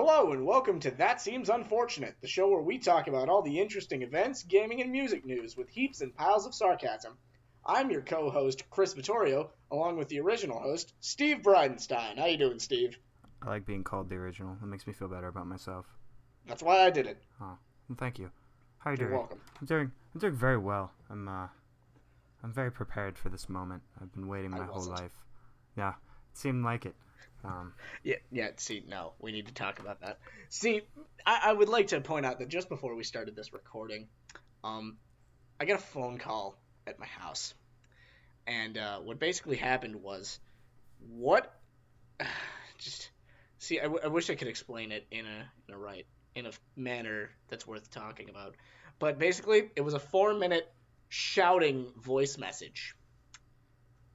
Hello and welcome to That Seems Unfortunate, the show where we talk about all the interesting events, gaming, and music news with heaps and piles of sarcasm. I'm your co-host, Chris Vittorio, along with the original host, Steve Bridenstine. How you doing, Steve? I like being called the original. It makes me feel better about myself. That's why I did it. Oh, well, thank you. How are you You're doing? welcome. I'm doing very well. I'm very prepared for this moment. I've been waiting I my whole wasn't. life. Yeah, it seemed like it. See, no, we need to talk about that. See, I would like to point out that just before we started this recording, I got a phone call at my house. And what basically happened was, what just see I wish I could explain it in a manner that's worth talking about, but basically it was a 4 minute shouting voice message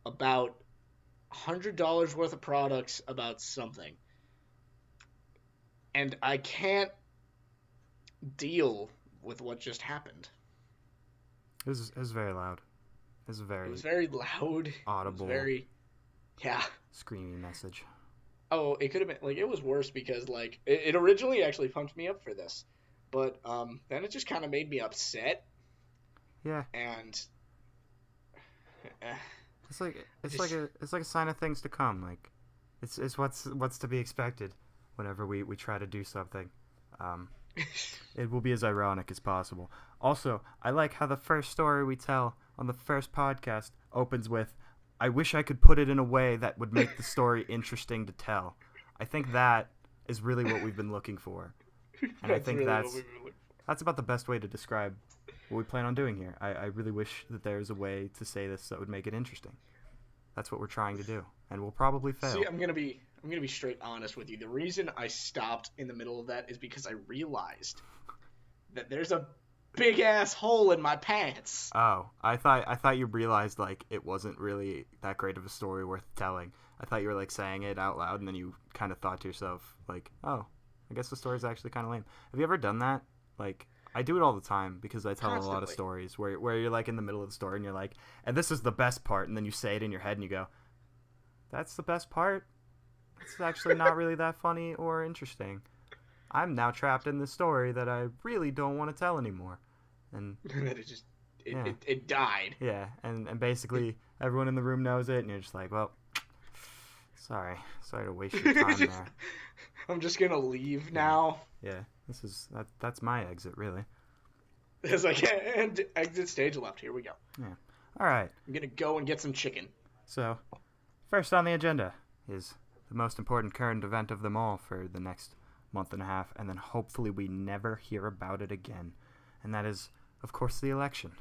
about $100 worth of products about something, and I can't deal with what just happened. It was very loud. It was a It very was very loud. It was audible, very, yeah. screamy message. Oh, it could have been like it was worse because like it originally actually pumped me up for this, but then it just kind of made me upset Yeah, and eh, it's like I just it's like a sign of things to come. Like, it's what's to be expected whenever we try to do something. Um, it will be as ironic as possible. Also, I like how the first story we tell on the first podcast opens with, I wish I could put it in a way that would make the story interesting to tell. I think that is really what we've been looking for. And I that's think really what we were looking that's about the best way to describe what we plan on doing here. I really wish that there was a way to say this that would make it interesting. That's what we're trying to do. And we'll probably for. See, fail. I'm gonna be straight honest with you. The reason I stopped in the middle of that is because I realized that there's a big ass hole in my pants. Oh, I thought you realized like it wasn't really that great of a story worth telling. I thought you were like saying it out loud and then you kind of thought to yourself like, "Oh, I guess the story's actually kind of lame." Have you ever done that? Like, I do it all the time because I tell a lot of Constantly. stories where you're like in the middle of the story and you're like, "And this is the best part." And then you say it in your head and you go, "That's the best part? It's actually not really that funny or interesting. I'm now trapped in this story that I really don't want to tell anymore." And That it just yeah. it died. Yeah, and It, basically everyone in the room knows it, and you're just like, well, sorry to waste your time just, there. I'm just gonna leave Yeah, now. yeah. That's my exit, really. It's like, and exit stage left. Here we go. Yeah. All right. I'm gonna go and get some chicken. So, first on the agenda is the most important current event of them all for the next month and a half, and then hopefully we never hear about it again, and that is, of course, the election.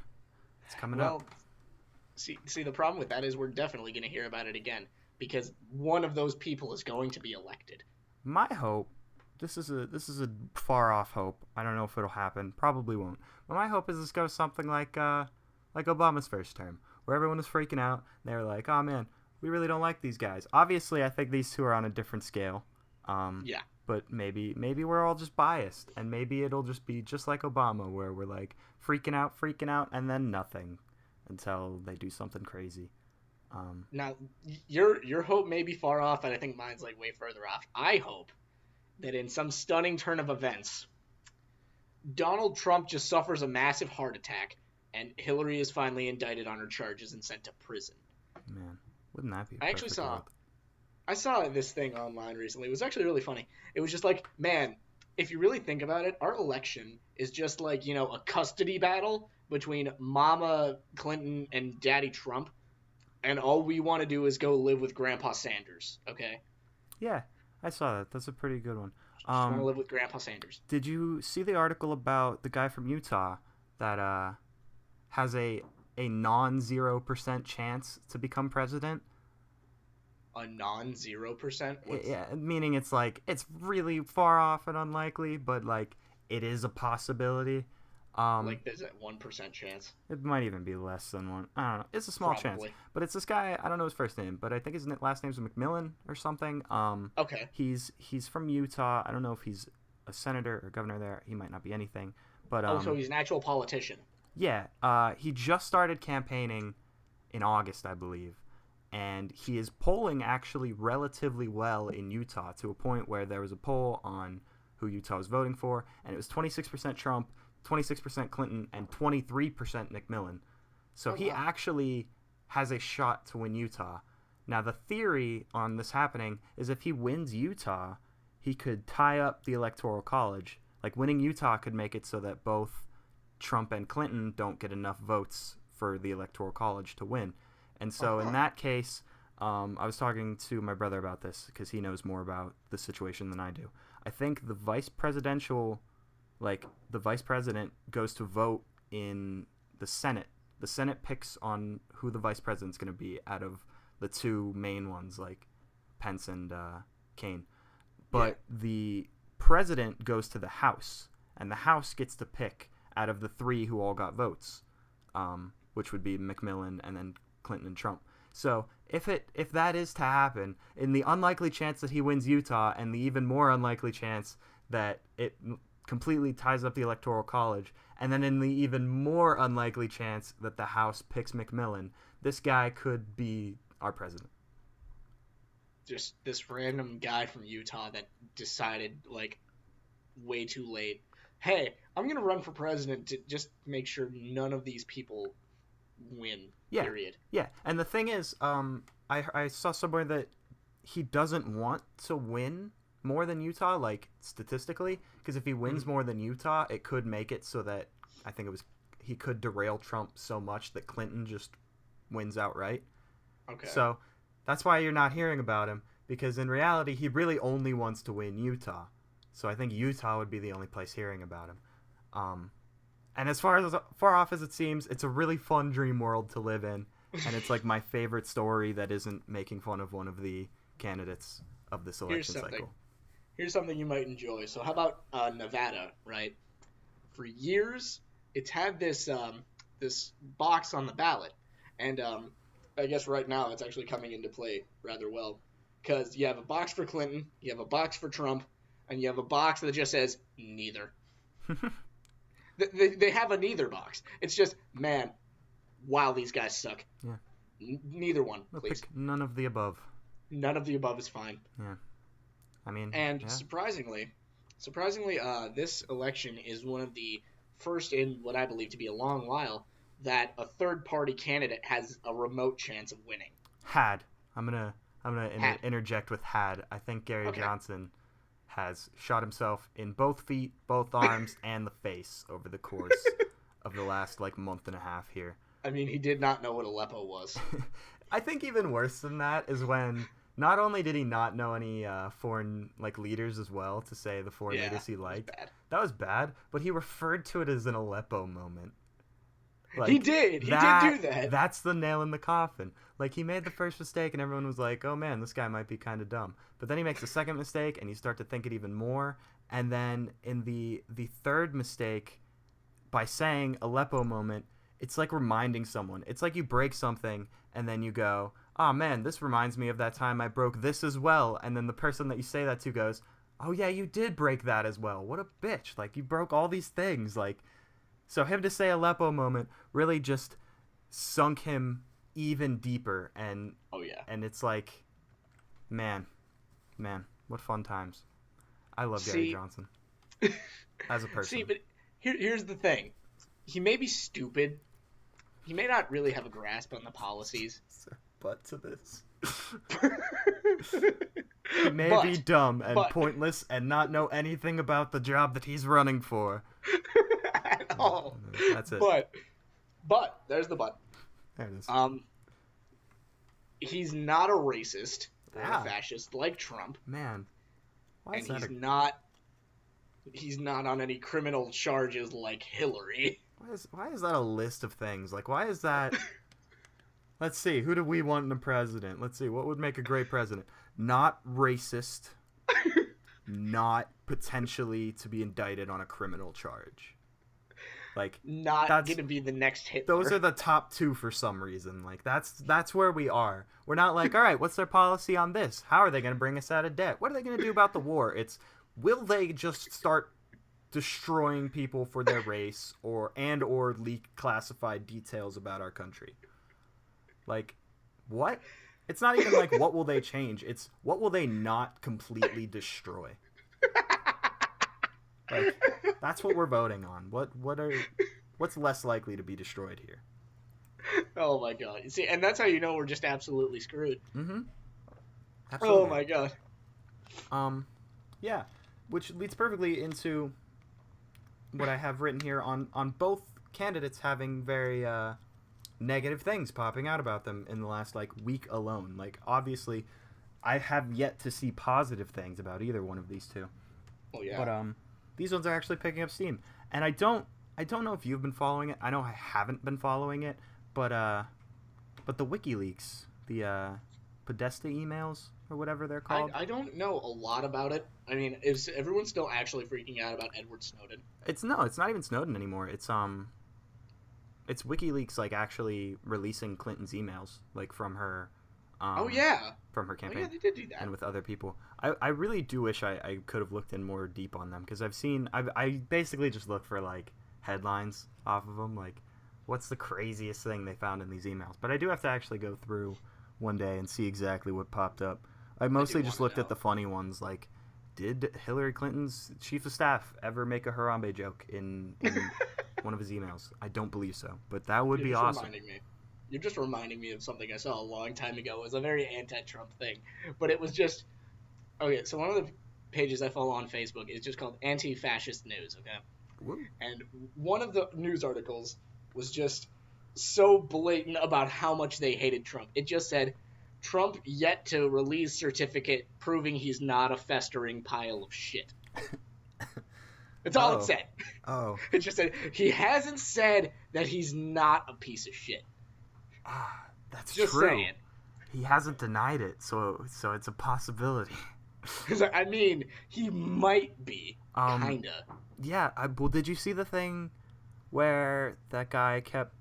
It's coming up. Well, see, the problem with that is we're definitely gonna hear about it again because one of those people is going to be elected. My hope, this is a far off hope. I don't know if it'll happen. Probably won't. But my hope is this goes something like Obama's first term, where everyone was freaking out. They were like, "Oh man, we really don't like these guys." Obviously, I think these two are on a different scale. Um, Yeah. but maybe we're all just biased, and maybe it'll just be just like Obama, where we're like freaking out, and then nothing until they do something crazy. Um, Now, your hope may be far off, and I think mine's like way further off. I hope that in some stunning turn of events, Donald Trump just suffers a massive heart attack, and Hillary is finally indicted on her charges and sent to prison. man, wouldn't that be a I actually perfect saw world? I saw this thing online recently. It was actually really funny. It was just like, man, if you really think about it, our election is just like, a custody battle between Mama Clinton and Daddy Trump, and all we want to do is go live with Grandpa Sanders, okay? Yeah, I saw that. That's a pretty good one. Just want to Um, live with Grandpa Sanders. Did you see the article about the guy from Utah that has a non 0% chance to become president? A non 0%? What's Yeah, meaning it's like it's really far off and unlikely, but like it is a possibility. Um, like there's that 1% chance? it might even be less than one. I don't know. It's a small chance, Probably. but it's this guy. I don't know his first name, but I think his last name's McMillan or something. Okay. He's from Utah. I don't know if he's a senator or governor there. He might not be anything, but Oh, so he's an actual politician. yeah. He just started campaigning in August, I believe, and he is polling actually relatively well in Utah to a point where there was a poll on who Utah was voting for, and it was 26% Trump, 26% Clinton, and 23% McMillan. So Oh he wow. actually has a shot to win Utah. Now, the theory on this happening is if he wins Utah, he could tie up the Electoral College. Like, winning Utah could make it so that both Trump and Clinton don't get enough votes for the Electoral College to win. And so, in Uh-huh. that case, I was talking to my brother about this because he knows more about the situation than I do. I think the vice president goes to vote in the Senate. The Senate picks on who the vice president's going to be out of the two main ones, like Pence and Kane. Yeah. But the president goes to the House, and the House gets to pick out of the three who all got votes, which would be McMillan and then Clinton and Trump. So if that is to happen, in the unlikely chance that he wins Utah, and the even more unlikely chance that it completely ties up the Electoral College, and then in the even more unlikely chance that the House picks McMillan, this guy could be our president. Just this random guy from Utah that decided like way too late. Hey, I'm gonna run for president to just make sure none of these people win. Yeah, Period. yeah. And the thing is, I saw somewhere that he doesn't want to win more than Utah, like statistically, because if he wins Mhm. more than Utah, it could make it so that I think it was he could derail Trump so much that Clinton just wins outright. Okay. So that's why you're not hearing about him, because in reality, he really only wants to win Utah. So I think Utah would be the only place hearing about him. Um, and as far off as it seems, it's a really fun dream world to live in, and it's like my favorite story that isn't making fun of one of the candidates of this Here's election something. cycle. Here's something you might enjoy. So how about Nevada, right? For years, it's had this box on the ballot, and I guess right now it's actually coming into play rather well because you have a box for Clinton, you have a box for Trump, and you have a box that just says neither. They have a neither box. It's just man, wow, these guys suck. Yeah, Neither one, we'll please. pick none of the above. None of the above is fine. Yeah, I mean, And yeah, surprisingly, this election is one of the first in what I believe to be a long while that a third party candidate has a remote chance of winning. had. I'm gonna Had. interject with had. I think Gary Okay. Johnson has shot himself in both feet, both arms, and the face over the course of the last like month and a half here. I mean, he did not know what Aleppo was. I think even worse than that is when not only did he not know any foreign like leaders as well to say the foreign Yeah, leaders he it was liked. bad. That was bad, but he referred to it as an Aleppo moment. He Like did. He did that do that. that's the nail in the coffin. Like he made the first mistake and everyone was like, "Oh man, this guy might be kind of dumb." But then he makes the second mistake and you start to think it even more. And then in the third mistake, by saying Aleppo moment, it's like reminding someone. It's like you break something and then you go, "Oh man, this reminds me of that time I broke this as well." And then the person that you say that to goes, "Oh yeah, you did break that as well. What a bitch. Like you broke all these things." Like so him to say Aleppo moment really just sunk him even deeper Oh yeah. and it's like, man, man, what fun times. I love Gary See, Johnson as a see, person. but here's the thing. He may be stupid. He may not really have a grasp on the policies. But to this. He may be but dumb and but pointless and not know anything about the job that he's running for. at all. That's it. But there's the but. There it is. Um, he's not a racist or a Ah, fascist like Trump, man. Why and is that he's not on any criminal charges like Hillary. why is that a list of things? Like why is that Let's see, who do we want in a president? Let's see, what would make a great president? Not racist, not potentially to be indicted on a criminal charge. Like Not that's gonna be the next those Hitler. are the top two for some reason. Like that's where we are. We're not like, all right, what's their policy on this? How are they going to bring us out of debt? What are they going to do about the war? It's will they just start destroying people for their race or leak classified details about our country? Like what? It's not even like what will they change? It's what will they not completely destroy? That's what we're voting on. What's less likely to be destroyed here? Oh my god. See, and that's how you know we're just absolutely screwed. Mm-hmm. Oh Absolutely. my god. Um, yeah, which leads perfectly into what I have written here on both candidates having very negative things popping out about them in the last like week alone. Like obviously, I have yet to see positive things about either one of these two, Oh yeah. but these ones are actually picking up steam, and I don't know if you've been following it. I know I haven't been following it, but the WikiLeaks, the Podesta emails or whatever they're called. I don't know a lot about it. I mean, is everyone still actually freaking out about Edward Snowden? It's not even Snowden anymore. It's WikiLeaks like actually releasing Clinton's emails like Oh um, yeah. from her Oh yeah, campaign they did do and that. with other people. I really do wish I could have looked in more deep on them because I basically just look for like headlines off of them like what's the craziest thing they found in these emails. But I do have to actually go through one day and see exactly what popped up. I I do mostly want just to looked at know. the funny ones like did Hillary Clinton's chief of staff ever make a Harambe joke in one of his emails? I don't believe so, but that would You're be just awesome. reminding me. You're just reminding me of something I saw a long time ago. It was a very anti-Trump thing, but it was just okay. So one of the pages I follow on Facebook is just called Anti-Fascist News. Okay, Woo. and one of the news articles was just so blatant about how much they hated Trump. It just said Trump yet to release certificate proving he's not a festering pile of shit. That's all it Oh, said. oh, It just said he hasn't said that he's not a piece of shit. that's Just true. saying. He hasn't denied it, so it's a possibility. Because I mean, he might be, Um, kinda. yeah. Well, did you see the thing where that guy kept?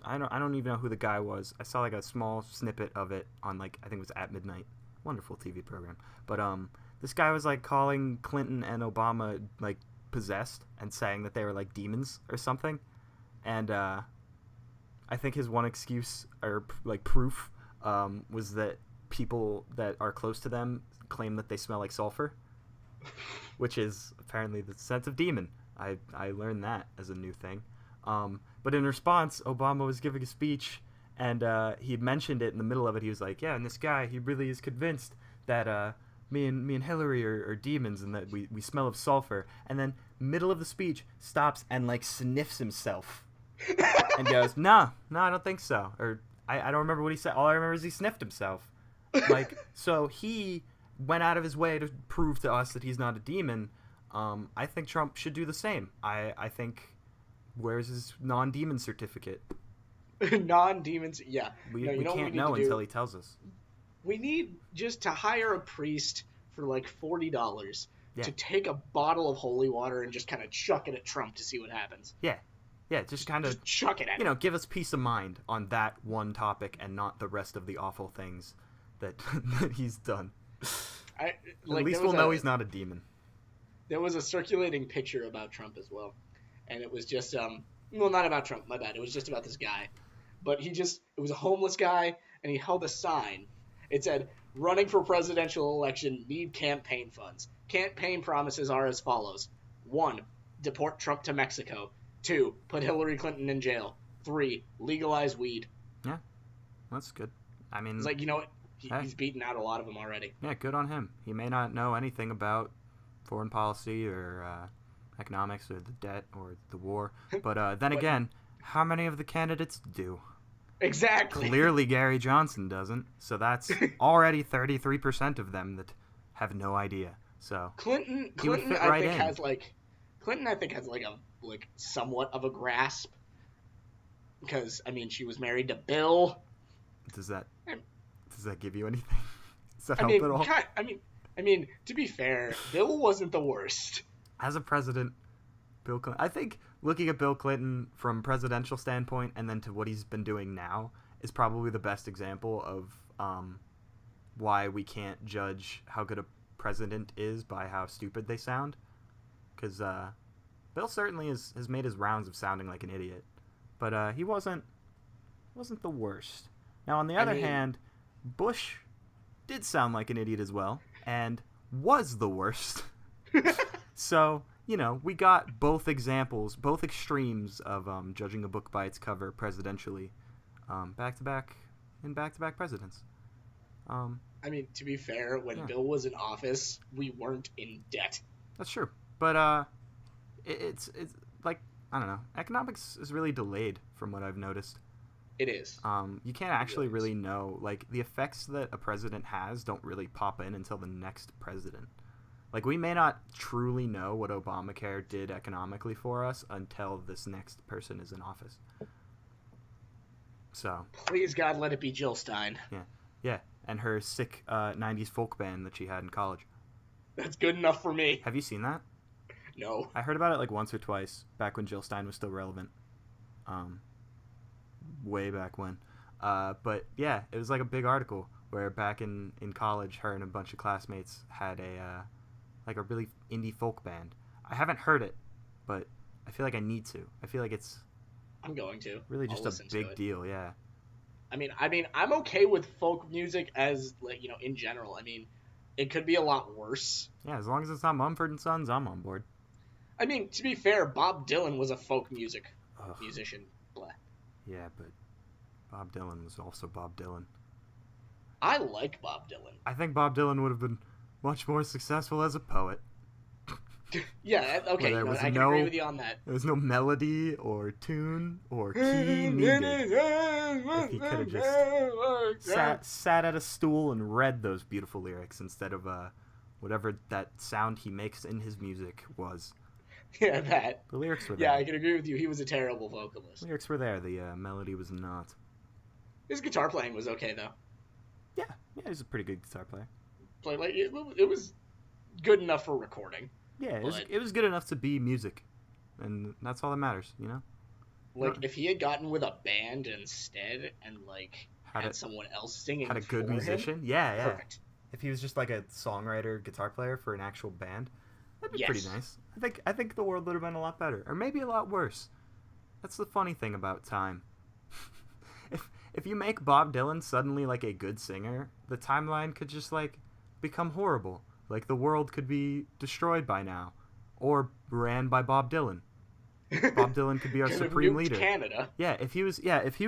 I don't even know who the guy was. I saw like a small snippet of it on like I think it was At Midnight, wonderful TV program. But this guy was like calling Clinton and Obama like possessed and saying that they were like demons or something. And I think his one excuse or like proof was that people that are close to them claim that they smell like sulfur, which is apparently the sense of demon. I learned that as a new thing. But in response, Obama was giving a speech, and he mentioned it in the middle of it. He was like, "Yeah, and this guy, he really is convinced that me and Hillary are demons, and that we smell of sulfur." And then middle of the speech, stops and like sniffs himself and goes, "No, no, I don't think so." Or I don't remember what he said. All I remember is he sniffed himself. Like so he went out of his way to prove to us that he's not a demon. I think Trump should do the same. I think where's his non-demon certificate? Non-demons, yeah. We No, you we know what we can't need to know until do? he tells us. We need just to hire a priest for like $40 Yeah, to take a bottle of holy water and just kind of chuck it at Trump to see what happens. yeah, yeah. Just kind of Just chuck it at him. give us peace of mind on that one topic and not the rest of the awful things that that he's done. I At like least we'll know he's not a demon. there was a circulating picture about Trump as well, and it was just well, not about Trump, my bad. It was just about this guy, but it was a homeless guy, and he held a sign. It said, "Running for presidential election, need campaign funds. Campaign promises are as follows: 1. Deport Trump to Mexico. 2. Put Hillary Clinton in jail. 3. Legalize weed." Yeah, that's good. I It's mean, like, you know what? hey, He's beaten out a lot of them already. yeah, good on him. He may not know anything about foreign policy or economics or the debt or the war, but then But again, how many of the candidates do? exactly. Clearly, Gary Johnson doesn't. So that's already 33% of them that have no idea. So Clinton he would Clinton fit I right think in. has like Clinton I think has like a like somewhat of a grasp because I mean she was married to Bill. Does that And, does that give you anything? Does that I help at mean, all? God, I mean to be fair, Bill wasn't the worst. As a president, Bill Clinton. I think looking at Bill Clinton from presidential standpoint and then to what he's been doing now is probably the best example of why we can't judge how good a president is by how stupid they sound. Because Bill certainly has made his rounds of sounding like an idiot, but he wasn't the worst. Now, on the I other mean, hand, Bush did sound like an idiot as well, and was the worst. So we got both examples, both extremes of judging a book by its cover presidentially, back to back in back to back presidents. Um, I mean, to be fair, when yeah, Bill was in office, we weren't in debt. that's true. But it's like I don't know. Economics is really delayed from what I've noticed. It is. You can't It actually really is. really know like the effects that a president has don't really pop in until the next president. Like we may not truly know what Obamacare did economically for us until this next person is in office. So Please God, let it be Jill Stein. yeah, yeah, and her sick '90s folk band that she had in college. That's good enough for me. Have you seen that? No. I heard about it like once or twice back when Jill Stein was still relevant. Um, way back when. But yeah, it was like a big article where back in college, her and a bunch of classmates had a like a really indie folk band. I haven't heard it, but I feel like I need to. I feel like it's I'm going to. really I'll just a listen to big it. deal. Yeah, I'm okay with folk music as like in general. I mean, it could be a lot worse. yeah. As long as it's not Mumford and Sons, I'm on board. I mean, to be fair, Bob Dylan was a folk music Ugh, musician. Blah. yeah, but Bob Dylan was also Bob Dylan. I like Bob Dylan. I think Bob Dylan would have been much more successful as a poet. Yeah, Where okay, there was I can agree with you on that. there was no melody or tune or key needed. If he could have just sat at a stool and read those beautiful lyrics instead of whatever that sound he makes in his music was. Yeah, that. The lyrics were Yeah, there. I can agree with you. He was a terrible vocalist. Lyrics were there. The melody was not. His guitar playing was okay though. Yeah, yeah, he's a pretty good guitar player. Play like it was good enough for recording. Yeah, But it was good enough to be music, and that's all that matters, you know. like if he had gotten with a band instead and like Had had it someone else singing had a good for musician. him, Yeah, yeah. perfect. If he was just like a songwriter, guitar player for an actual band, that'd be pretty Yes. nice. I think the world would have been a lot better, or maybe a lot worse. That's the funny thing about time. If you make Bob Dylan suddenly like a good singer, the timeline could just like become horrible. Like the world could be destroyed by now, or ran by Bob Dylan. Bob Dylan could be our Could have supreme nuked leader. Canada. Yeah, if he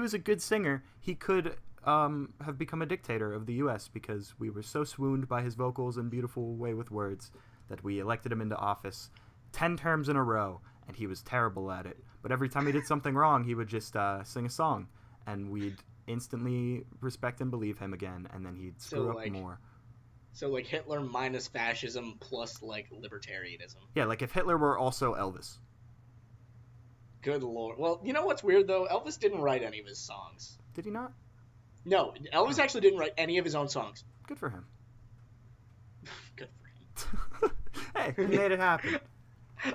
was a good singer, he could have become a dictator of the U.S. because we were so swooned by his vocals and beautiful way with words that we elected him into office 10 terms in a row, and he was terrible at it. But every time he did something wrong, he would just sing a song, and we'd instantly respect and believe him again, and then he'd screw up more. So like Hitler minus fascism plus like libertarianism. Yeah, like if Hitler were also Elvis. Good lord. Well, you know what's weird though? Elvis didn't write any of his songs. Did he not? No, Elvis actually didn't write any of his own songs. Good for him. Good for him. Hey, he made it happen.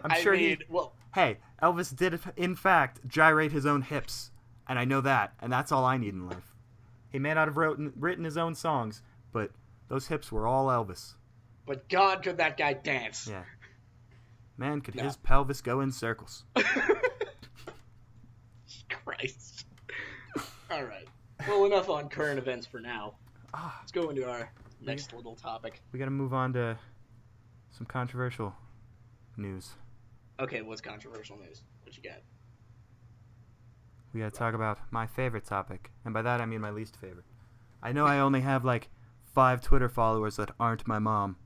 I'm sure well, Hey, Elvis did in fact gyrate his own hips, and I know that, and that's all I need in life. He may not have written his own songs, but those hips were all Elvis. but God, could that guy dance? Yeah. Man, could No. his pelvis go in circles. Christ. All right. Well, enough on current events for now. Ah, Let's go into our next little topic. we gotta move on to some controversial news. Okay, what's controversial news? What you got? We gotta talk about my favorite topic, and by that I mean my least favorite. I know I only have like 5 Twitter followers that aren't my mom.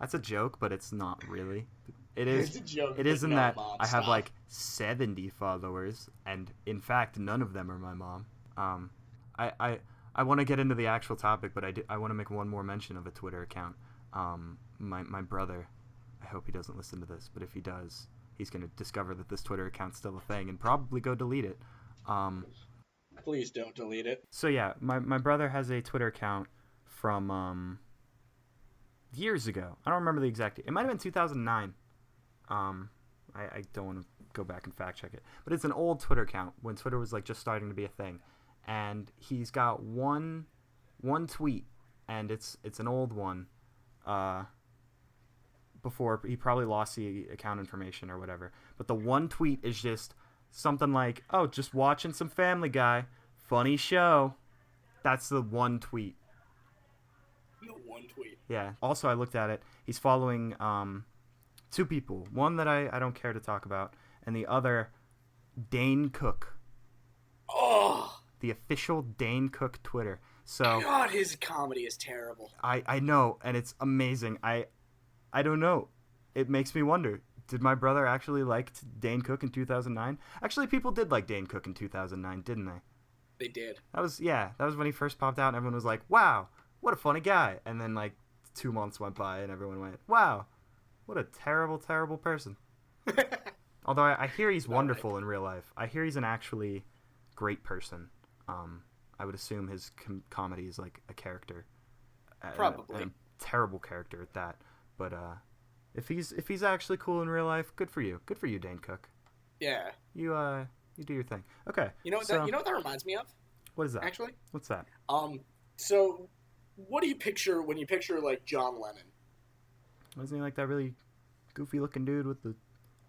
That's a joke, but it's not really. It is. It's a joke, It is but in no, that Mom, I have stop. like 70 followers, and in fact, none of them are my mom. I want to get into the actual topic, but I want to make one more mention of a Twitter account. My brother, I hope he doesn't listen to this, but if he does, he's gonna discover that this Twitter account's still a thing and probably go delete it. Please don't delete it. So yeah, my brother has a Twitter account from years ago. I don't remember the exact. It might have been 2009. I don't want to go back and fact check it, but it's an old Twitter account when Twitter was like just starting to be a thing, and he's got one tweet, and it's an old one. Before he probably lost the account information or whatever, but the one tweet is just something like, "Oh, just watching some Family Guy, funny show." That's the one tweet. No one tweet. Yeah. Also, I looked at it. He's following two people. One that I don't care to talk about, and the other, Dane Cook, Oh the official Dane Cook Twitter. So God, his comedy is terrible. I know, and it's amazing. I don't know. It makes me wonder. Did my brother actually like Dane Cook in 2009? Actually, people did like Dane Cook in 2009, didn't they? They did. That was when he first popped out, and everyone was like, "Wow, what a funny guy." And then like 2 months went by, and everyone went, "Wow, what a terrible, terrible person." Although I hear he's wonderful right. in real life. I hear he's an actually great person. I would assume his comedy is like a character, and Probably. a terrible character at that. But if he's actually cool in real life, good for you. Good for you, Dane Cook. Yeah. You do your thing. Okay. You know what that reminds me of? What is that? Actually. What's that? So what do you picture when you picture like John Lennon? Wasn't he like that really goofy looking dude with the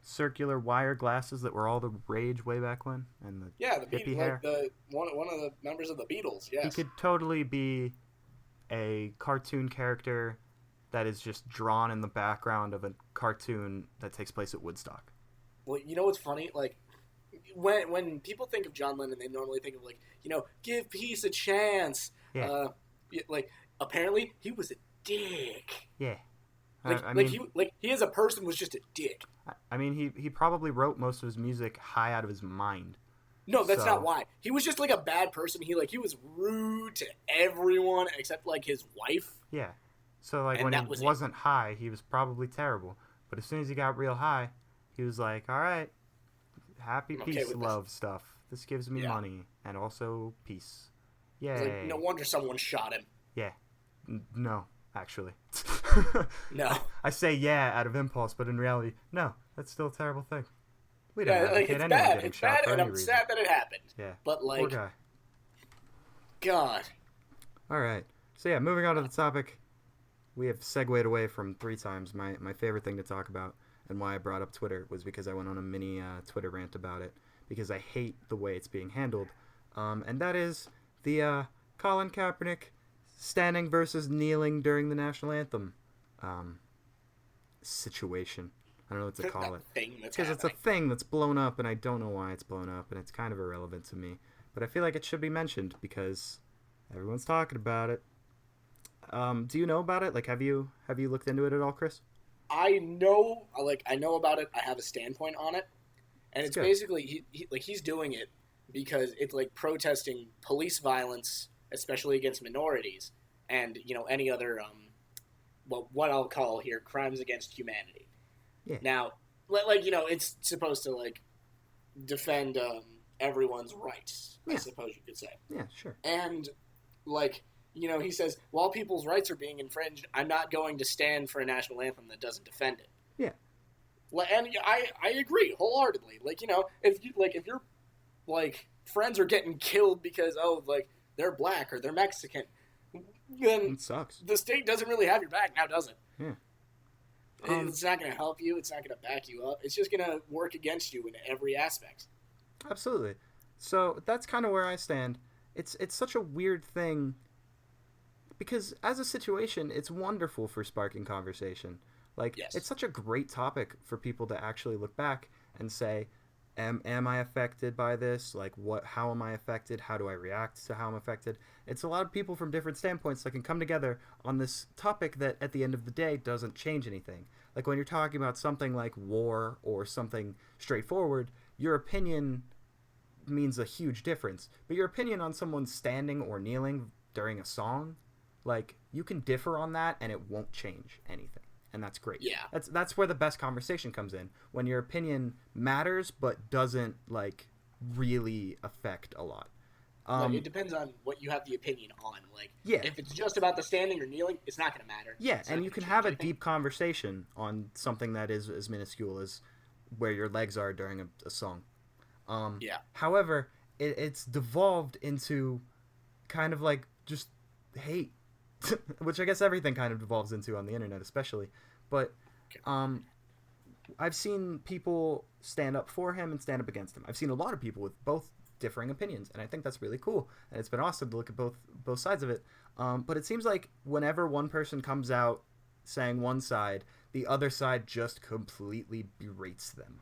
circular wire glasses that were all the rage way back when, and the Yeah, hippie like hair? the one of the members of the Beatles. He Yes. could totally be a cartoon character that is just drawn in the background of a cartoon that takes place at Woodstock. Well, you know what's funny? Like when people think of John Lennon, they normally think of like give peace a chance. Yeah. Like apparently he was a dick. Yeah. Like I mean, he as a person was just a dick. I mean, he probably wrote most of his music high out of his mind. No, that's not So why. He was just like a bad person. He was rude to everyone except like his wife, yeah. So like and when he that was it. wasn't high, he was probably terrible. But as soon as he got real high, he was like, "All right, happy I'm okay peace with this. love stuff. This gives me Yeah. money and also peace." It's like no Yay. wonder someone shot him. Yeah. No, actually. No. I say yeah out of impulse, but in reality, no. That's still a terrible thing. We don't Yeah, like advocate it's anyone bad. getting It's shot bad, for and any I'm reason. sad that it happened. Yeah. But Poor like, guy. God. All right. So yeah, moving on to the topic, we have segued away from three times. My favorite thing to talk about and why I brought up Twitter was because I went on a mini Twitter rant about it because I hate the way it's being handled, and that is the Colin Kaepernick standing versus kneeling during the national anthem um, situation. I don't know what to call That it thing that's because it's a happening. thing that's blown up, and I don't know why it's blown up, and it's kind of irrelevant to me. But I feel like it should be mentioned because everyone's talking about it. Do you know about it? Like, have you looked into it at all, Chris? I know about it. I have a standpoint on it, and It's it's good. basically he's doing it because it's like protesting police violence, especially against minorities, and any other what I'll call here crimes against humanity. Yeah, Now, it's supposed to like defend everyone's rights, I yeah, suppose you could say. yeah. Sure. And like he says, while people's rights are being infringed, I'm not going to stand for a national anthem that doesn't defend it. Yeah, And I agree wholeheartedly. If your like friends are getting killed because they're black or they're Mexican, then it sucks. the state doesn't really have your back now, does it? Yeah. It's not going to help you. It's not going to back you up. It's just going to work against you in every aspect. Absolutely. So that's kind of where I stand. It's such a weird thing because as a situation, it's wonderful for sparking conversation. Like Yes. it's such a great topic for people to actually look back and say, am I affected by this? Like how am I affected? How do I react to how I'm affected? It's a lot of people from different standpoints that can come together on this topic that at the end of the day doesn't change anything. Like when you're talking about something like war or something straightforward, your opinion means a huge difference. But your opinion on someone standing or kneeling during a song, like you can differ on that and it won't change anything. And that's great. Yeah. That's where the best conversation comes in. When your opinion matters but doesn't like really affect a lot. It depends on what you have the opinion on. Like, Yeah. if it's just about the standing or kneeling, it's not going to matter. Yeah, It's not and you gonna can change have a anything. deep conversation on something that is as minuscule as where your legs are during a song. Yeah. However, it's devolved into kind of like just hate, which I guess everything kind of devolves into on the internet, especially. But I've seen people stand up for him and stand up against him. I've seen a lot of people with both differing opinions, and I think that's really cool. And it's been awesome to look at both sides of it. But it seems like whenever one person comes out saying one side, the other side just completely berates them.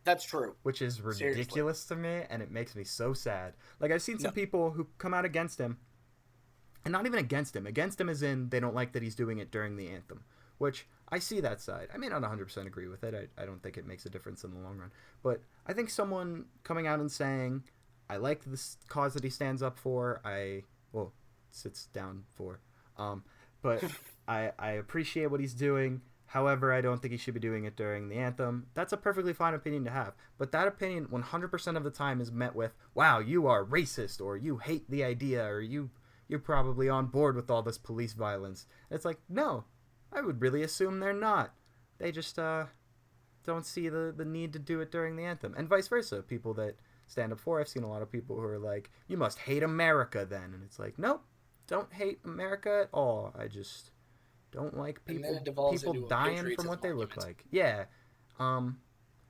That's true. Which is ridiculous to me, and it makes me so sad. Like, I've seen some No. people who come out against him, and not even against him. Against him as in they don't like that he's doing it during the anthem, which I see that side. I may not 100% agree with it. I don't think it makes a difference in the long run. But I think someone coming out and saying, I like this cause that he stands up for, sits down for, but I appreciate what he's doing. However, I don't think he should be doing it during the anthem. That's a perfectly fine opinion to have. But that opinion 100% of the time is met with, wow, you are racist, or you hate the idea, or you're probably on board with all this police violence. And it's like, no, I would really assume they're not. They just don't see the need to do it during the anthem. And vice versa. People that stand up for, I've seen a lot of people who are like, you must hate America then. And it's like, nope, don't hate America at all. I just don't like people dying from what they look like. Yeah.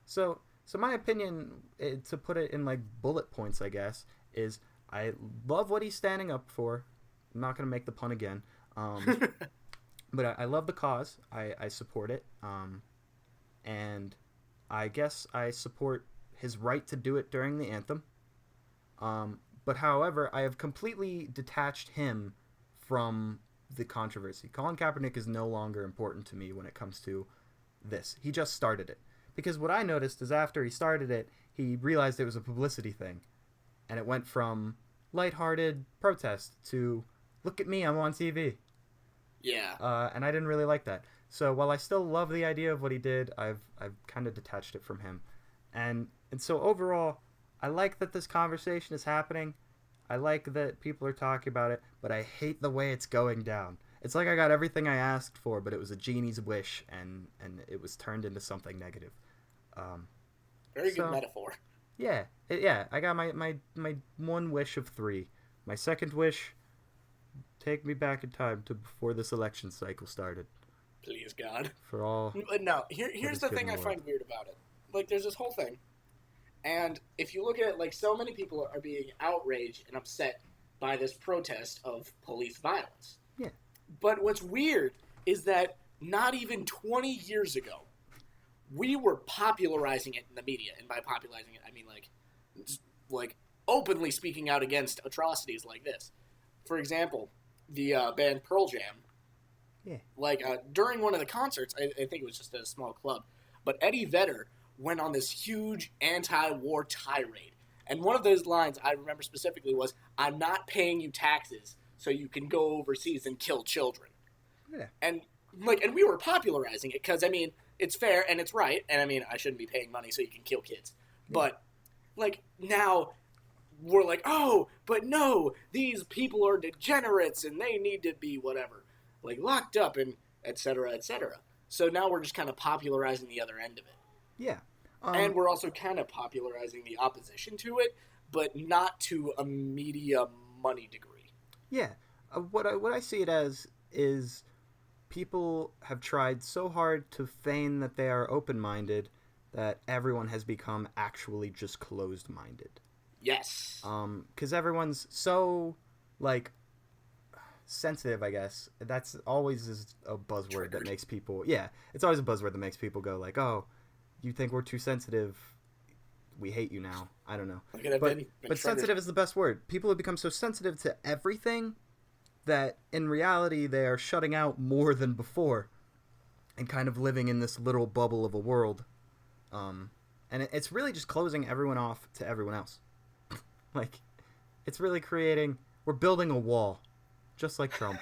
So my opinion, to put it in like bullet points, I guess, is I love what he's standing up for. I'm not going to make the pun again. But I love the cause. I support it. And I guess I support his right to do it during the anthem. But however, I have completely detached him from the controversy. Colin Kaepernick is no longer important to me when it comes to this. He just started it. Because what I noticed is after he started it, he realized it was a publicity thing. And it went from lighthearted protest to, look at me, I'm on TV. Yeah. And I didn't really like that. So while I still love the idea of what he did, I've kind of detached it from him. And so overall, I like that this conversation is happening. I like that people are talking about it, but I hate the way it's going down. It's like I got everything I asked for, but it was a genie's wish, and it was turned into something negative. Very good metaphor. Yeah, I got my one wish of 3. My second wish, take me back in time to before this election cycle started. Please, God. For all. But no, here's the thing I find weird about it. Like, there's this whole thing. And if you look at it, like, so many people are being outraged and upset by this protest of police violence. Yeah. But what's weird is that not even 20 years ago, we were popularizing it in the media. And by popularizing it, I mean, like openly speaking out against atrocities like this. For example, the band Pearl Jam. Yeah. Like, during one of the concerts, I think it was just a small club, but Eddie Vedder went on this huge anti-war tirade. And one of those lines I remember specifically was, I'm not paying you taxes so you can go overseas and kill children. Yeah. And we were popularizing it because, I mean, it's fair and it's right. And, I mean, I shouldn't be paying money so you can kill kids. Yeah. But, like, now we're like, oh, but no, these people are degenerates and they need to be whatever. Like, locked up and et cetera, et cetera. So now we're just kind of popularizing the other end of it. Yeah. And we're also kind of popularizing the opposition to it, but not to a media money degree. Yeah. What I see it as is people have tried so hard to feign that they are open-minded that everyone has become actually just closed-minded. Yes. 'Cause everyone's so, like, sensitive, I guess. That's always is a buzzword Triggered. that makes people... Yeah, it's always a buzzword that makes people go like, oh, you think we're too sensitive, we hate you now. I don't know. But sensitive is the best word. People have become so sensitive to everything that in reality they are shutting out more than before and kind of living in this little bubble of a world. And it's really just closing everyone off to everyone else. Like, it's really creating... We're building a wall, just like Trump.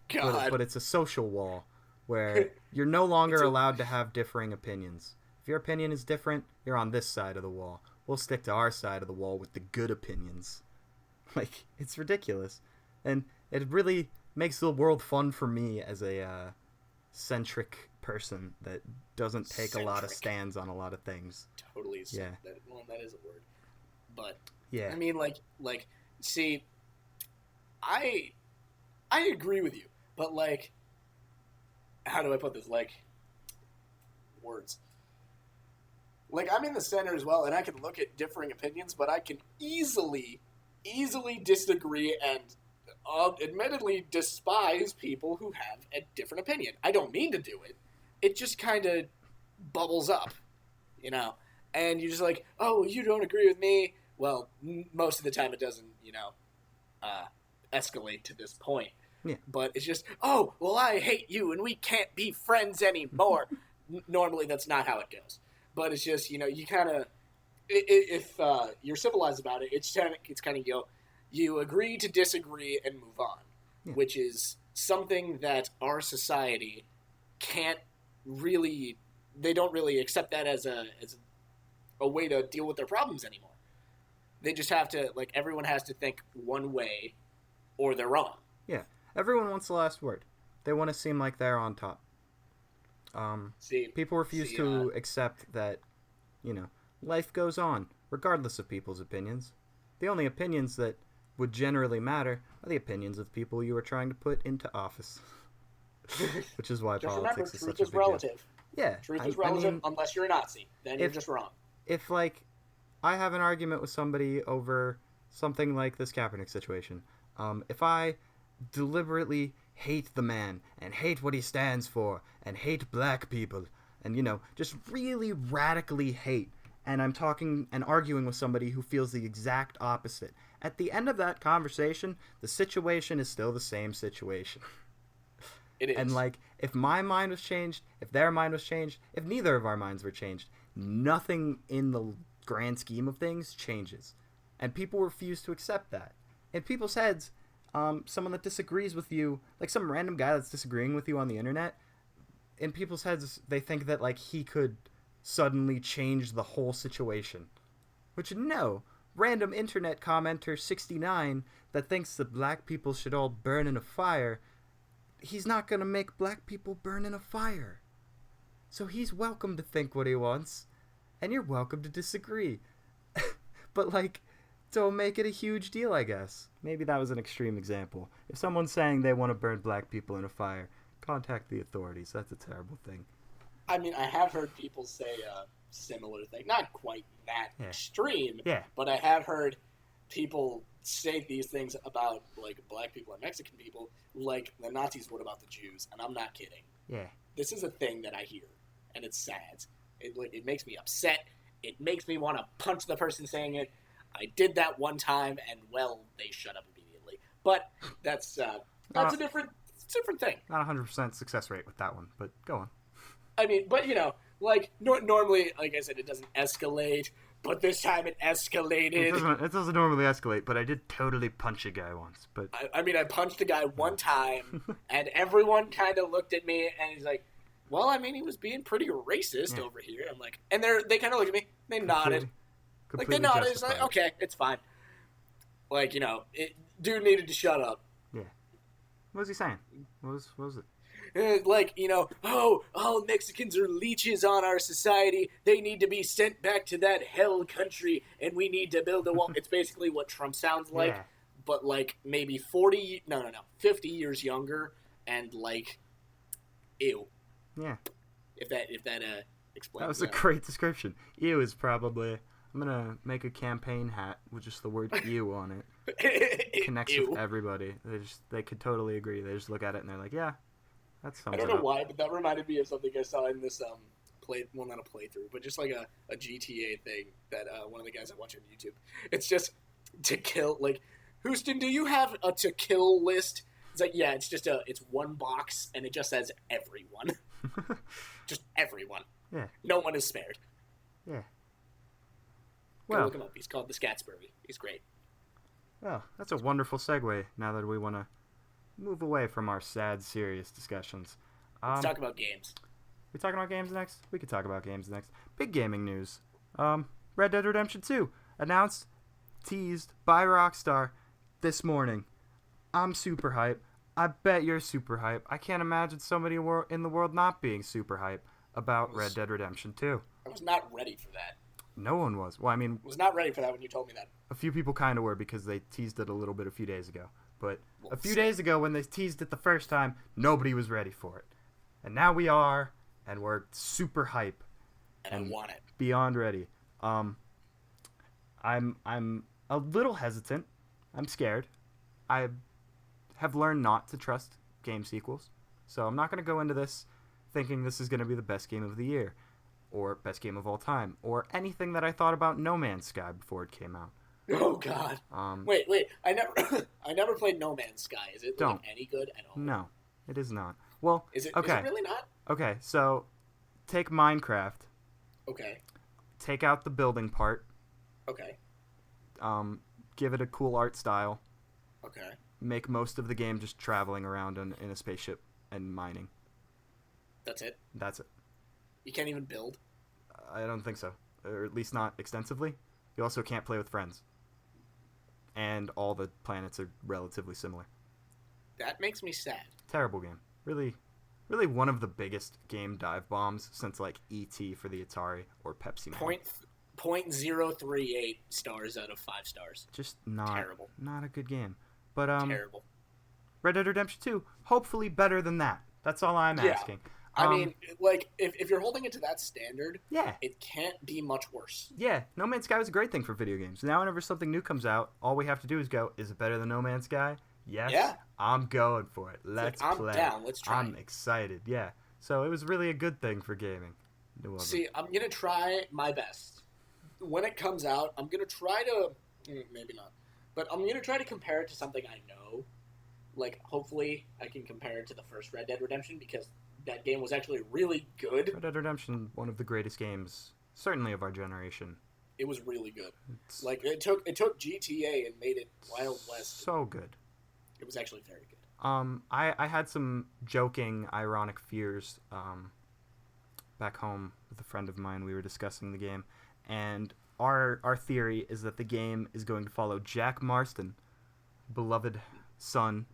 God. But it's a social wall where you're no longer allowed to have differing opinions. If your opinion is different, you're on this side of the wall. We'll stick to our side of the wall with the good opinions. Like, it's ridiculous. And it really makes the world fun for me as a centric person that doesn't take a lot of stands on a lot of things. Totally. Yeah. That is a word. But, yeah. I mean, like, see, I agree with you. But, like, how do I put this? Like, words. Like, I'm in the center as well, and I can look at differing opinions, but I can easily disagree and admittedly despise people who have a different opinion. I don't mean to do it. It just kind of bubbles up, you know? And you're just like, oh, you don't agree with me. Well, most of the time it doesn't, escalate to this point. Yeah. But it's just, oh, well, I hate you and we can't be friends anymore. Normally, that's not how it goes. But it's just, you kind of, if you're civilized about it, it's kind of, you agree to disagree and move on, which is something that our society can't really, they don't really accept that as a way to deal with their problems anymore. They just have to, like, everyone has to think one way or they're wrong. Yeah. Everyone wants the last word. They want to seem like they're on top. People refuse to accept that, life goes on, regardless of people's opinions. The only opinions that would generally matter are the opinions of people you are trying to put into office. Which is why just politics remember, is such a big truth is relative. deal. Yeah. Truth is relative unless you're a Nazi. Then you're just wrong. If, like, I have an argument with somebody over something like this Kaepernick situation, if I deliberately hate the man and hate what he stands for and hate black people and, just really radically hate, and I'm talking and arguing with somebody who feels the exact opposite, at the end of that conversation, the situation is still the same situation. It is. And, like, if my mind was changed, if their mind was changed, if neither of our minds were changed, nothing in the grand scheme of things changes. And people refuse to accept that. In people's heads, someone that disagrees with you, like some random guy that's disagreeing with you on the internet, in people's heads, they think that, like, he could suddenly change the whole situation. Which, no. Random internet commenter 69 that thinks that black people should all burn in a fire, he's not going to make black people burn in a fire. So he's welcome to think what he wants, and you're welcome to disagree. But, like, don't make it a huge deal, I guess. Maybe that was an extreme example. If someone's saying they want to burn black people in a fire, contact the authorities. That's a terrible thing. I mean, I have heard people say a similar thing. Not quite that extreme, but I have heard people say these things about, like, black people and Mexican people like the Nazis would about the Jews, and I'm not kidding. Yeah. This is a thing that I hear, and it's sad. It makes me upset. It makes me want to punch the person saying it. I did that one time, and, well, they shut up immediately. But that's a different thing. Not 100% success rate with that one, but go on. I mean, but, like, normally, like I said, it doesn't escalate, but this time it escalated. It doesn't normally escalate, but I did totally punch a guy once. But I mean, I punched a guy one time, and everyone kind of looked at me, and he's like, well, I mean, he was being pretty racist over here. I'm like, and they kind of looked at me, they nodded. Like, they nodded, it's like, okay, it's fine. Like, dude needed to shut up. Yeah. What was he saying? What was it? Like, oh, Mexicans are leeches on our society. They need to be sent back to that hell country, and we need to build a wall. It's basically what Trump sounds like, but, like, maybe 50 years younger, and, like, ew. Yeah. If that explains that. Was a great description. Ew is probably... I'm going to make a campaign hat with just the word ew on it. It connects with everybody. They could totally agree. They just look at it and they're like, yeah, that sums it up. I don't know why, but that reminded me of something I saw in this not a playthrough, but just like a GTA thing that one of the guys I watch on YouTube. It's just to kill, like, Houston, do you have a to kill list? It's like, yeah, it's one box and it just says everyone. Just everyone. Yeah. No one is spared. Yeah. Go look him up. He's called the Scatsbury. He's great. Well, that's a wonderful segue now that we want to move away from our sad, serious discussions. Let's talk about games. We talking about games next? We could talk about games next. Big gaming news. Red Dead Redemption 2 announced, teased by Rockstar this morning. I'm super hype. I bet you're super hype. I can't imagine somebody in the world not being super hype about Red Dead Redemption 2. I was not ready for that. No one was. Well, I mean... I was not ready for that when you told me that. A few people kind of were because they teased it a little bit a few days ago. But a few days ago when they teased it the first time, nobody was ready for it. And now we are, and we're super hype. and I want it. Beyond ready. I'm a little hesitant. I'm scared. I have learned not to trust game sequels, so I'm not going to go into this thinking this is going to be the best game of the year, or best game of all time, or anything that I thought about No Man's Sky before it came out. Oh God! Wait! I never played No Man's Sky. Is it like any good at all? No, it is not. Well, is it really not? Okay, so take Minecraft. Okay. Take out the building part. Okay. Give it a cool art style. Okay. Make most of the game just traveling around in a spaceship and mining. That's it? That's it. You can't even build? I don't think so. Or at least not extensively. You also can't play with friends. And all the planets are relatively similar. That makes me sad. Terrible game. Really one of the biggest game dive bombs since like E.T. for the Atari or Pepsi Man. 0.038 stars out of 5 stars. Just not terrible. Not a good game. But terrible. Red Dead Redemption 2, hopefully better than that. That's all I'm asking. I mean, like, if you're holding it to that standard, yeah, it can't be much worse. Yeah, No Man's Sky was a great thing for video games. Now whenever something new comes out, all we have to do is go, is it better than No Man's Sky? Yes. Yeah. I'm going for it. Let's play. I'm down. Let's try. I'm excited. Yeah. So it was really a good thing for gaming. See, I'm going to try my best. When it comes out, I'm going to try to... Maybe not. But I'm going to try to compare it to something I know. Like, hopefully, I can compare it to the first Red Dead Redemption, because that game was actually really good. Red Dead Redemption, one of the greatest games, certainly of our generation. It was really good. Like, it took GTA and made it Wild West. So good. It was actually very good. I had some joking, ironic fears back home with a friend of mine. We were discussing the game, and our theory is that the game is going to follow Jack Marston, beloved son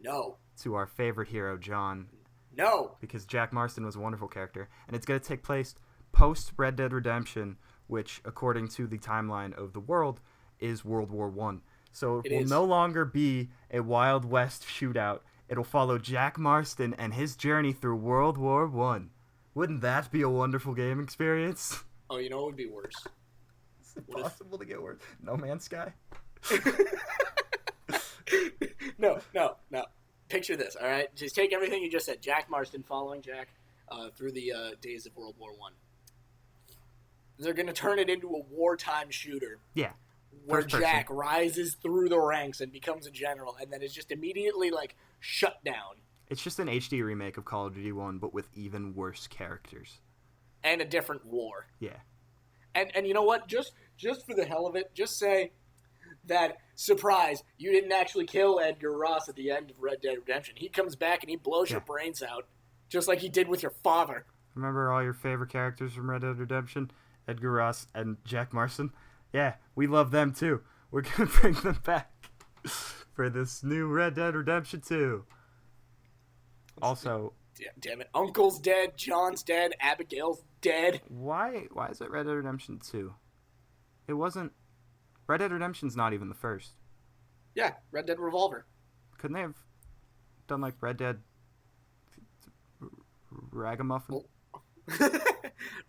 to our favorite hero, John. No! Because Jack Marston was a wonderful character, and it's going to take place post Red Dead Redemption, which, according to the timeline of the world, is World War One. So it will no longer be a Wild West shootout. It'll follow Jack Marston and his journey through World War One. Wouldn't that be a wonderful game experience? Oh, you know what would be worse? Is it possible to get worse? No Man's Sky? No. Picture this, all right? Just take everything you just said. Jack Marston following Jack through the days of World War One. They're going to turn it into a wartime shooter. Yeah. Where Jack rises through the ranks and becomes a general, and then is just immediately, like, shut down. It's just an HD remake of Call of Duty 1, but with even worse characters. And a different war. Yeah. And you know what? Just for the hell of it, just say that, surprise, you didn't actually kill Edgar Ross at the end of Red Dead Redemption. He comes back and he blows your brains out, just like he did with your father. Remember all your favorite characters from Red Dead Redemption? Edgar Ross and Jack Marston? Yeah, we love them too. We're going to bring them back for this new Red Dead Redemption 2. Also... Damn it. Uncle's dead, John's dead, Abigail's dead. Why is it Red Dead Redemption 2? It wasn't... Red Dead Redemption's not even the first. Yeah, Red Dead Revolver. Couldn't they have done like Red Dead Ragamuffin?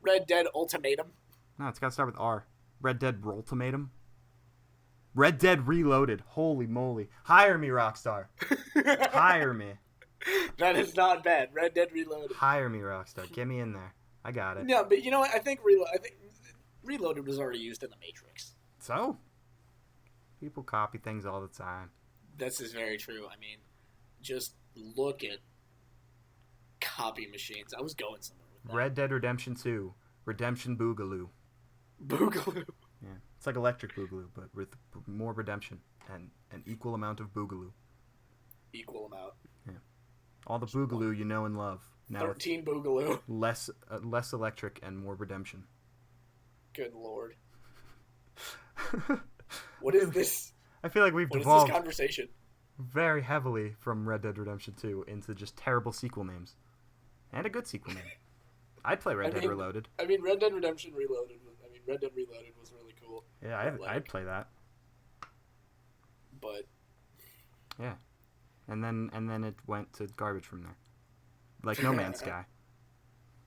Red Dead Ultimatum. No, it's got to start with R. Red Dead Roltimatum. Red Dead Reloaded. Holy moly. Hire me, Rockstar. Hire me. That is not bad. Red Dead Reloaded. Hire me, Rockstar. Get me in there. I got it. Yeah, but you know what? I think Reloaded was already used in The Matrix. So? People copy things all the time. This is very true. I mean, just look at copy machines. I was going somewhere with that. Red Dead Redemption 2. Redemption Boogaloo. Boogaloo. Yeah. It's like Electric Boogaloo, but with more redemption and an equal amount of Boogaloo. Equal amount. Yeah. All the Boogaloo you know and love. Now 13 Boogaloo. Less electric and more redemption. Good lord. What is this? I feel like we've devolved devolved this conversation very heavily from Red Dead Redemption 2 into just terrible sequel names. And a good sequel name. I'd play Red Dead Reloaded. I mean, Red Dead Redemption Reloaded. Red Dead Reloaded was really cool. Yeah, I'd play that. But yeah, and then it went to garbage from there, like No Man's Sky.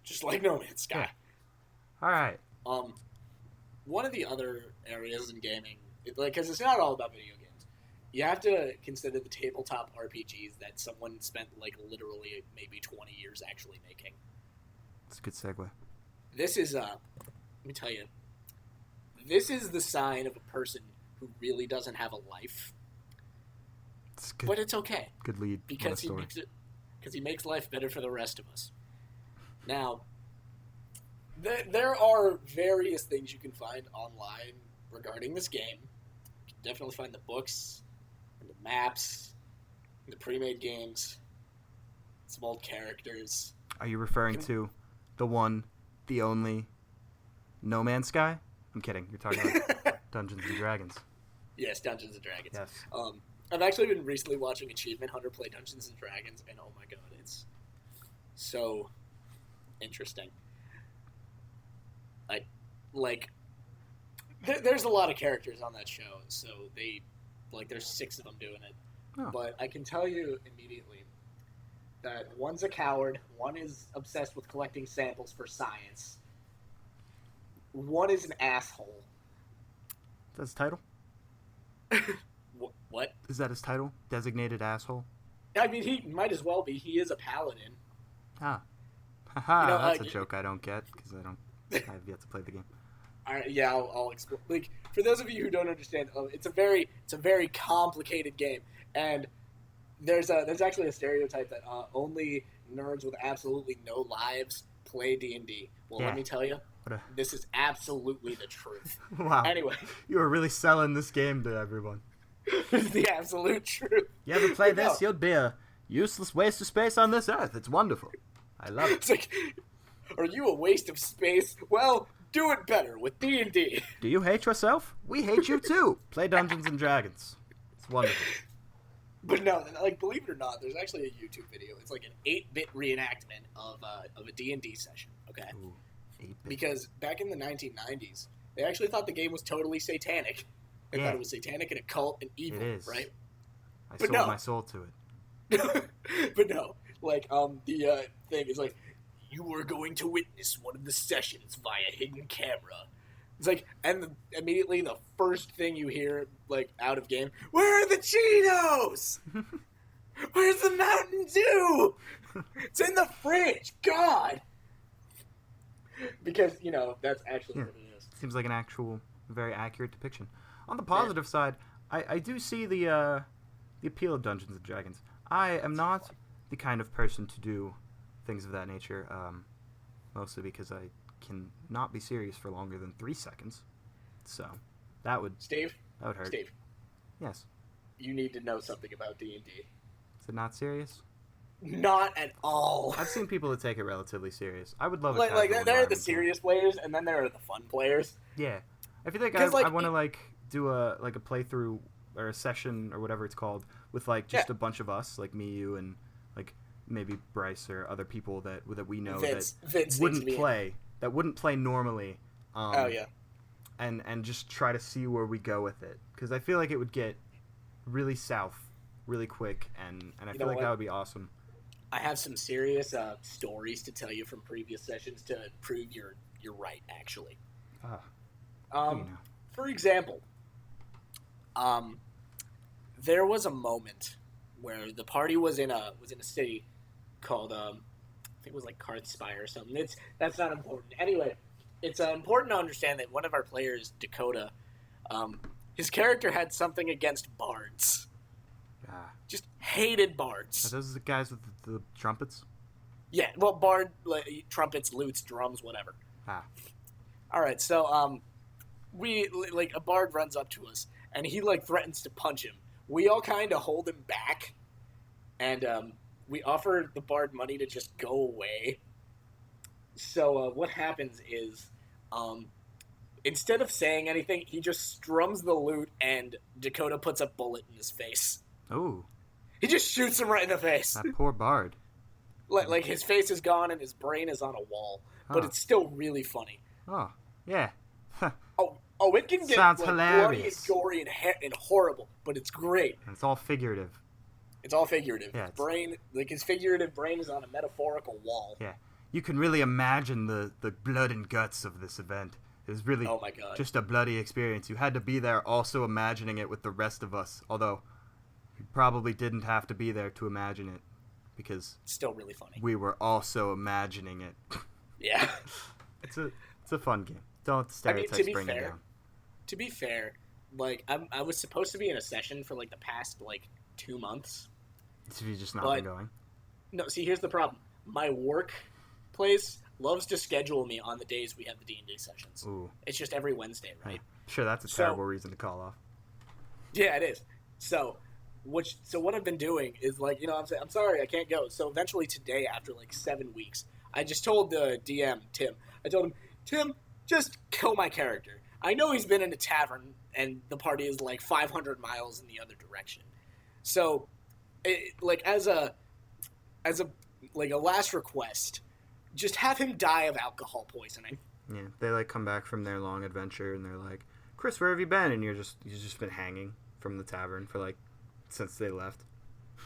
Just like No Man's Sky. Yeah. All right, One of the other areas in gaming, because it's not all about video games, you have to consider the tabletop RPGs that someone spent like literally maybe 20 years actually making. That's a good segue. This is let me tell you, this is the sign of a person who really doesn't have a life. It's good. But it's okay. Good lead. Because he makes life better for the rest of us. Now, there are various things you can find online regarding this game. You can definitely find the books, and the maps, and the pre-made games, some old characters. Are you referring to the one, the only, No Man's Sky? I'm kidding. You're talking about Dungeons and Dragons. Yes, Dungeons and Dragons. Yes. I've actually been recently watching Achievement Hunter play Dungeons and Dragons, and oh my god, it's so interesting. There's a lot of characters on that show, so there's 6 of them doing it. Oh. But I can tell you immediately that one's a coward, one is obsessed with collecting samples for science, one is an asshole. That's his title? What? Is that his title? Designated asshole? I mean, he might as well be. He is a paladin. Ah. Haha, that's a like, joke I don't get, because I have yet to play the game. Yeah, I'll explain. Like, for those of you who don't understand, it's a very complicated game, and there's actually a stereotype that only nerds with absolutely no lives play D&D. Well, Yeah. let me tell you, this is absolutely the truth. Wow. Anyway, You were really selling this game to everyone. it's the absolute truth. You ever play this? No. You'd be a useless waste of space on this earth. It's wonderful. I love it. It's like, are you a waste of space? Well, do it better with D&D. Do you hate yourself? We hate you too. Play Dungeons and Dragons. It's wonderful. But no, like, believe it or not, there's actually a YouTube video. It's like an 8-bit reenactment of a D&D session, okay? Ooh, 8-bit. Because back in the 1990s, they actually thought the game was totally satanic. They thought it was satanic and occult and evil, It is. right? I But sold no. my soul to it. But no, like, the thing is like, you are going to witness one of the sessions via hidden camera. It's like, and immediately the first thing you hear, like, out of game, where are the Cheetos? Where's the Mountain Dew? It's in the fridge. God. Because, that's actually what it is. Seems like an actual, very accurate depiction. On the positive side, I do see the appeal of Dungeons and Dragons. I am not the kind of person to do things of that nature, mostly because I can not be serious for longer than 3 seconds. So, that would hurt. Steve, Yes. you need to know something about D&D. Is it not serious? Not at all. I've seen people that take it relatively serious. I would love it. Like there are the environment. serious players, and then there are the fun players. Yeah, I feel like 'Cause, I like, want to do a playthrough or a session or whatever it's called with just a bunch of us, like me, you, and maybe Bryce or other people that we know Vince wouldn't play normally. Oh yeah. And just try to see where we go with it, because I feel like it would get really south really quick, and I feel like that would be awesome. I have some serious stories to tell you from previous sessions to prove you're right, actually. For example, there was a moment where the party was in a city called I think it was like Karthspire or something. That's not important. Anyway, it's important to understand that one of our players, Dakota, his character had something against bards. Just hated bards. Are those the guys with the trumpets? Yeah, well, bard, trumpets, lutes, drums, whatever. All right, so a bard runs up to us, and he threatens to punch him. We all kind of hold him back, and we offer the bard money to just go away. So what happens is, instead of saying anything, he just strums the lute, and Dakota puts a bullet in his face. Oh. He just shoots him right in the face. That poor bard. Like his face is gone and his brain is on a wall, but it's still really funny. Oh, yeah. It can get Sounds bloody hilarious. and gory and horrible, but it's great. And it's all figurative. It's all figurative. Yeah, His brain, his figurative brain is on a metaphorical wall. Yeah. You can really imagine the blood and guts of this event. It was really Oh my god. just a bloody experience. You had to be there also imagining it with the rest of us. Although, you probably didn't have to be there to imagine it. Because It's still really funny. we were also imagining it. Yeah. It's a fun game. Don't let the stereotypes bring you down. To be fair, like I was supposed to be in a session for like the past like 2 months. So you just not been going? No, see, here's the problem. My work place loves to schedule me on the days we have the D&D sessions. Ooh. It's just every Wednesday, right? Sure, that's a terrible reason to call off. Yeah, it is. So what I've been doing is like, I'm sorry, I can't go. So eventually today, after like 7 weeks, I just told the DM, Tim, Tim, just kill my character. I know he's been in a tavern and the party is like 500 miles in the other direction. So, as a last request, just have him die of alcohol poisoning. Yeah, they like come back from their long adventure and they're like, Chris, where have you been? And you've just been hanging from the tavern for like since they left.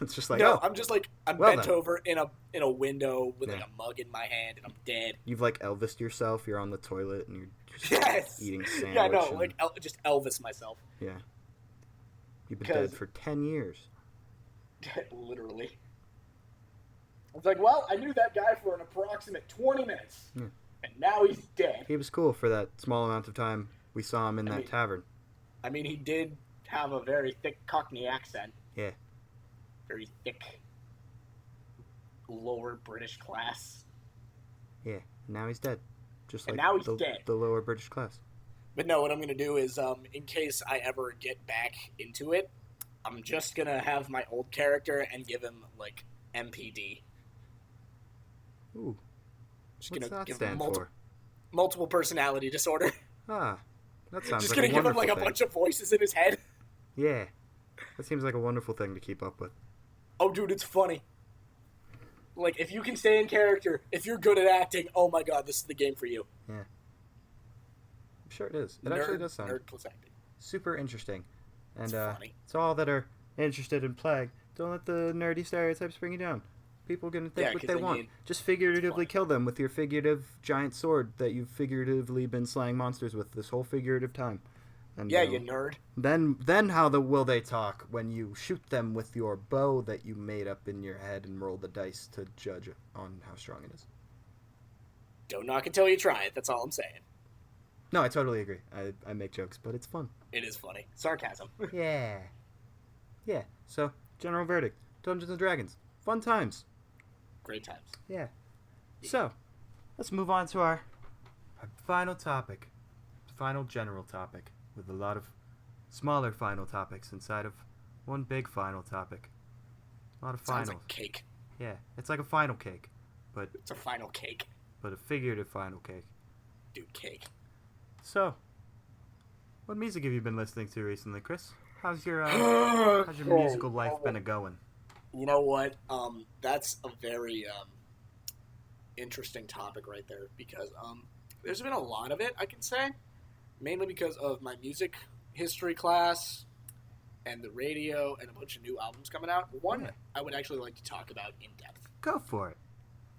It's just like, I'm just like bent over in a window with like a mug in my hand and I'm dead. You've like Elvised yourself. You're on the toilet and you're just eating a sandwich. Yeah, no, like just Elvis myself. Yeah. You've been dead for 10 years. Literally. It's like, well, I knew that guy for an approximate 20 minutes. Yeah. And now he's dead. He was cool for that small amount of time we saw him in that tavern. I mean, he did have a very thick Cockney accent. Yeah. Very thick, lower British class. Yeah, now he's dead. Just like now he's dead. The lower British class. But no, what I'm going to do is, in case I ever get back into it, I'm just going to have my old character and give him, like, MPD. Ooh. Just What's that stand for? Multiple personality disorder. Ah, that sounds just like a wonderful thing. Just going to give him, like, a bunch of voices in his head. Yeah. That seems like a wonderful thing to keep up with. Oh, dude, it's funny. Like, if you can stay in character, if you're good at acting, oh my god, this is the game for you. Yeah. I'm sure it is. It actually does sound super interesting. And funny. To all that are interested in playing, don't let the nerdy stereotypes bring you down. People are going to think what they want. Just figuratively kill them with your figurative giant sword that you've figuratively been slaying monsters with this whole figurative time. And, yeah, you nerd. Then how will they talk when you shoot them with your bow that you made up in your head and roll the dice to judge on how strong it is? Don't knock until you try it. That's all I'm saying. No, I totally agree. I make jokes, but it's fun. It is funny. Sarcasm. Yeah. Yeah. So, general verdict. Dungeons & Dragons. Fun times. Great times. Yeah. So, let's move on to our final topic. Final general topic. With a lot of smaller final topics inside of one big final topic. A lot of finals. Sounds like cake. Yeah, it's like a final cake, but it's a final cake. But a figurative final cake. Dude, cake. So, what music have you been listening to recently, Chris? How's your musical life been a-going? You know what? That's a very interesting topic right there because there's been a lot of it, I can say. Mainly because of my music history class and the radio and a bunch of new albums coming out. One I would actually like to talk about in depth. Go for it.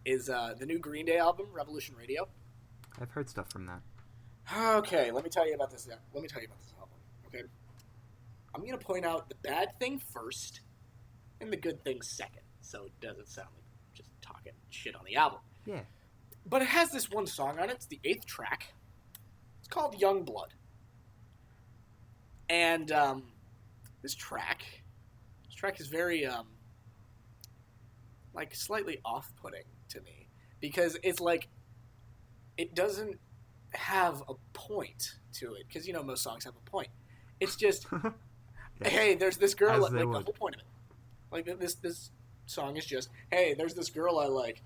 Is the new Green Day album, Revolution Radio. I've heard stuff from that. Okay, let me tell you about this album. Okay? I'm going to point out the bad thing first and the good thing second. So it doesn't sound like just talking shit on the album. Yeah. But it has this one song on it. It's the 8th track. Called Young Blood. And this track is very like slightly off-putting to me because it's like it doesn't have a point to it because most songs have a point. It's just yes. Hey, there's this girl like the whole point of it. Like this song is just, hey, there's this girl I like.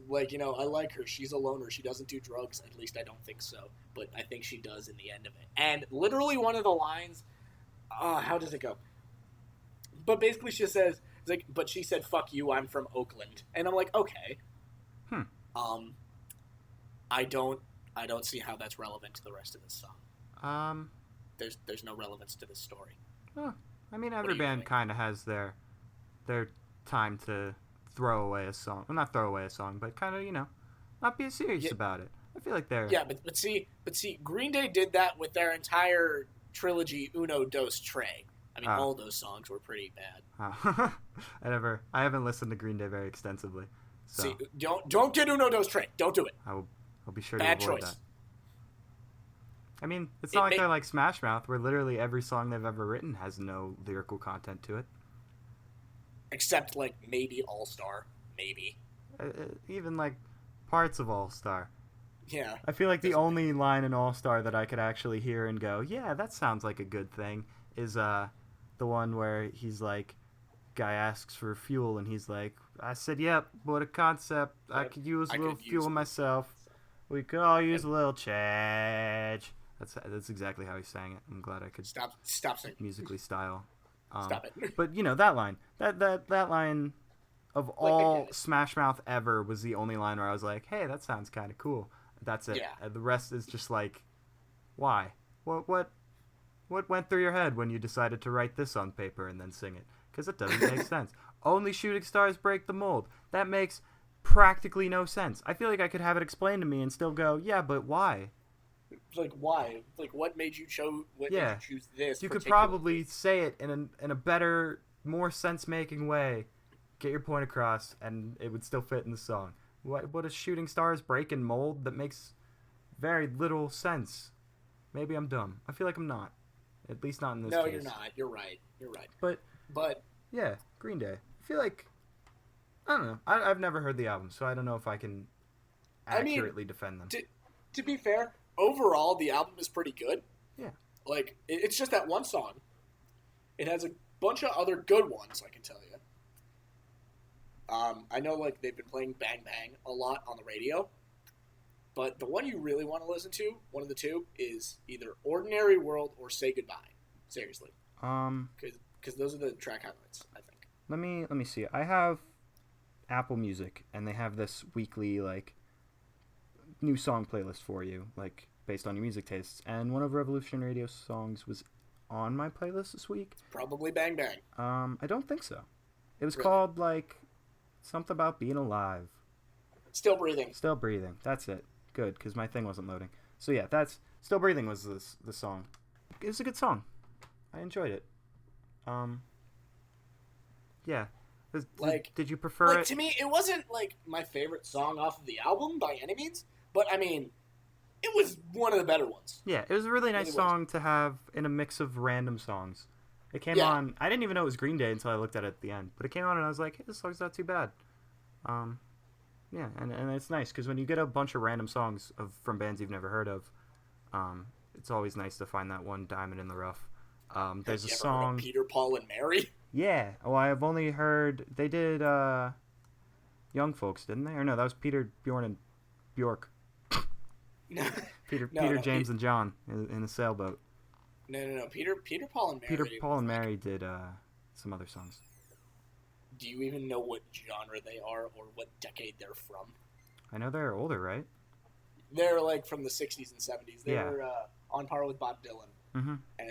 Like, I like her. She's a loner. She doesn't do drugs. At least I don't think so. But I think she does in the end of it. And literally one of the lines, how does it go? But basically she says, it's like, but she said, fuck you, I'm from Oakland. And I'm like, okay. I don't see how that's relevant to the rest of this song. There's no relevance to this story. Oh, I mean, every band kind of has their time to throw away a song. Well, not throw away a song, but kind of, not be serious about it. I feel like they're. Yeah, but see, Green Day did that with their entire trilogy Uno Dos Tre. I mean, all those songs were pretty bad. Oh. I haven't listened to Green Day very extensively. So See, don't get Uno Dos Tre. Don't do it. I'll be sure Bad to avoid choice. that. I mean, it's not like they're like Smash Mouth, where literally every song they've ever written has no lyrical content to it. Except, like, maybe All Star. Maybe. Even, like, parts of All Star. Yeah. I feel like the only line in All Star that I could actually hear and go, yeah, that sounds like a good thing, is the one where he's like, guy asks for fuel, and he's like, I said, yep, what a concept. I could use a little fuel myself. We could all use a little change. That's exactly how he sang it. I'm glad I could Stop singing. musically style. Stop it. But that line, that line of all Smash Mouth ever was the only line where I was like, hey, that sounds kind of cool. That's it. Yeah. And the rest is just like, why? What went through your head when you decided to write this on paper and then sing it? Because it doesn't make sense. Only shooting stars break the mold. That makes practically no sense. I feel like I could have it explained to me and still go, yeah, but why? Like, why? Like, what made you choose this? You could probably say it in a better, more sense-making way, get your point across, and it would still fit in the song. What is shooting stars breaking mold? That makes very little sense. Maybe I'm dumb. I feel like I'm not. At least not in this case. No, you're not. You're right. But yeah, Green Day. I feel like, I don't know. I've never heard the album, so I don't know if I can accurately defend them. To be fair, overall, the album is pretty good. Yeah. Like, it's just that one song. It has a bunch of other good ones, I can tell you. I know, like, they've been playing Bang Bang a lot on the radio. But the one you really want to listen to, one of the two, is either Ordinary World or Say Goodbye. Seriously. Because those are the track highlights, I think. Let me see. I have Apple Music, and they have this weekly, like, new song playlist for you, like, based on your music tastes. And one of Revolution Radio's songs was on my playlist this week. Probably Bang Bang. I don't think so. It was Really? called, like, something about being alive. Still Breathing. Still Breathing. That's it. Good, because my thing wasn't loading. So yeah, that's Still Breathing was the song. It was a good song. I enjoyed it. Yeah. Did you prefer it? To me, it wasn't, like, my favorite song off of the album by any means. But, I mean, it was one of the better ones. Yeah, it was a really nice song to have in a mix of random songs. It came on. I didn't even know it was Green Day until I looked at it at the end. But it came on and I was like, hey, this song's not too bad. Yeah, and it's nice because when you get a bunch of random songs from bands you've never heard of, it's always nice to find that one diamond in the rough. There's a song. Heard of Peter, Paul, and Mary? Yeah. Well, I've only heard they did Young Folks, didn't they? Or no, that was Peter, Bjorn, and Bjork. Peter, James, and John in a sailboat. No. Peter, Paul, and Mary. Peter, Paul, and Mary did some other songs. Do you even know what genre they are or what decade they're from? I know they're older, right? They're, like, from the 60s and 70s. They're on par with Bob Dylan. Mm-hmm. And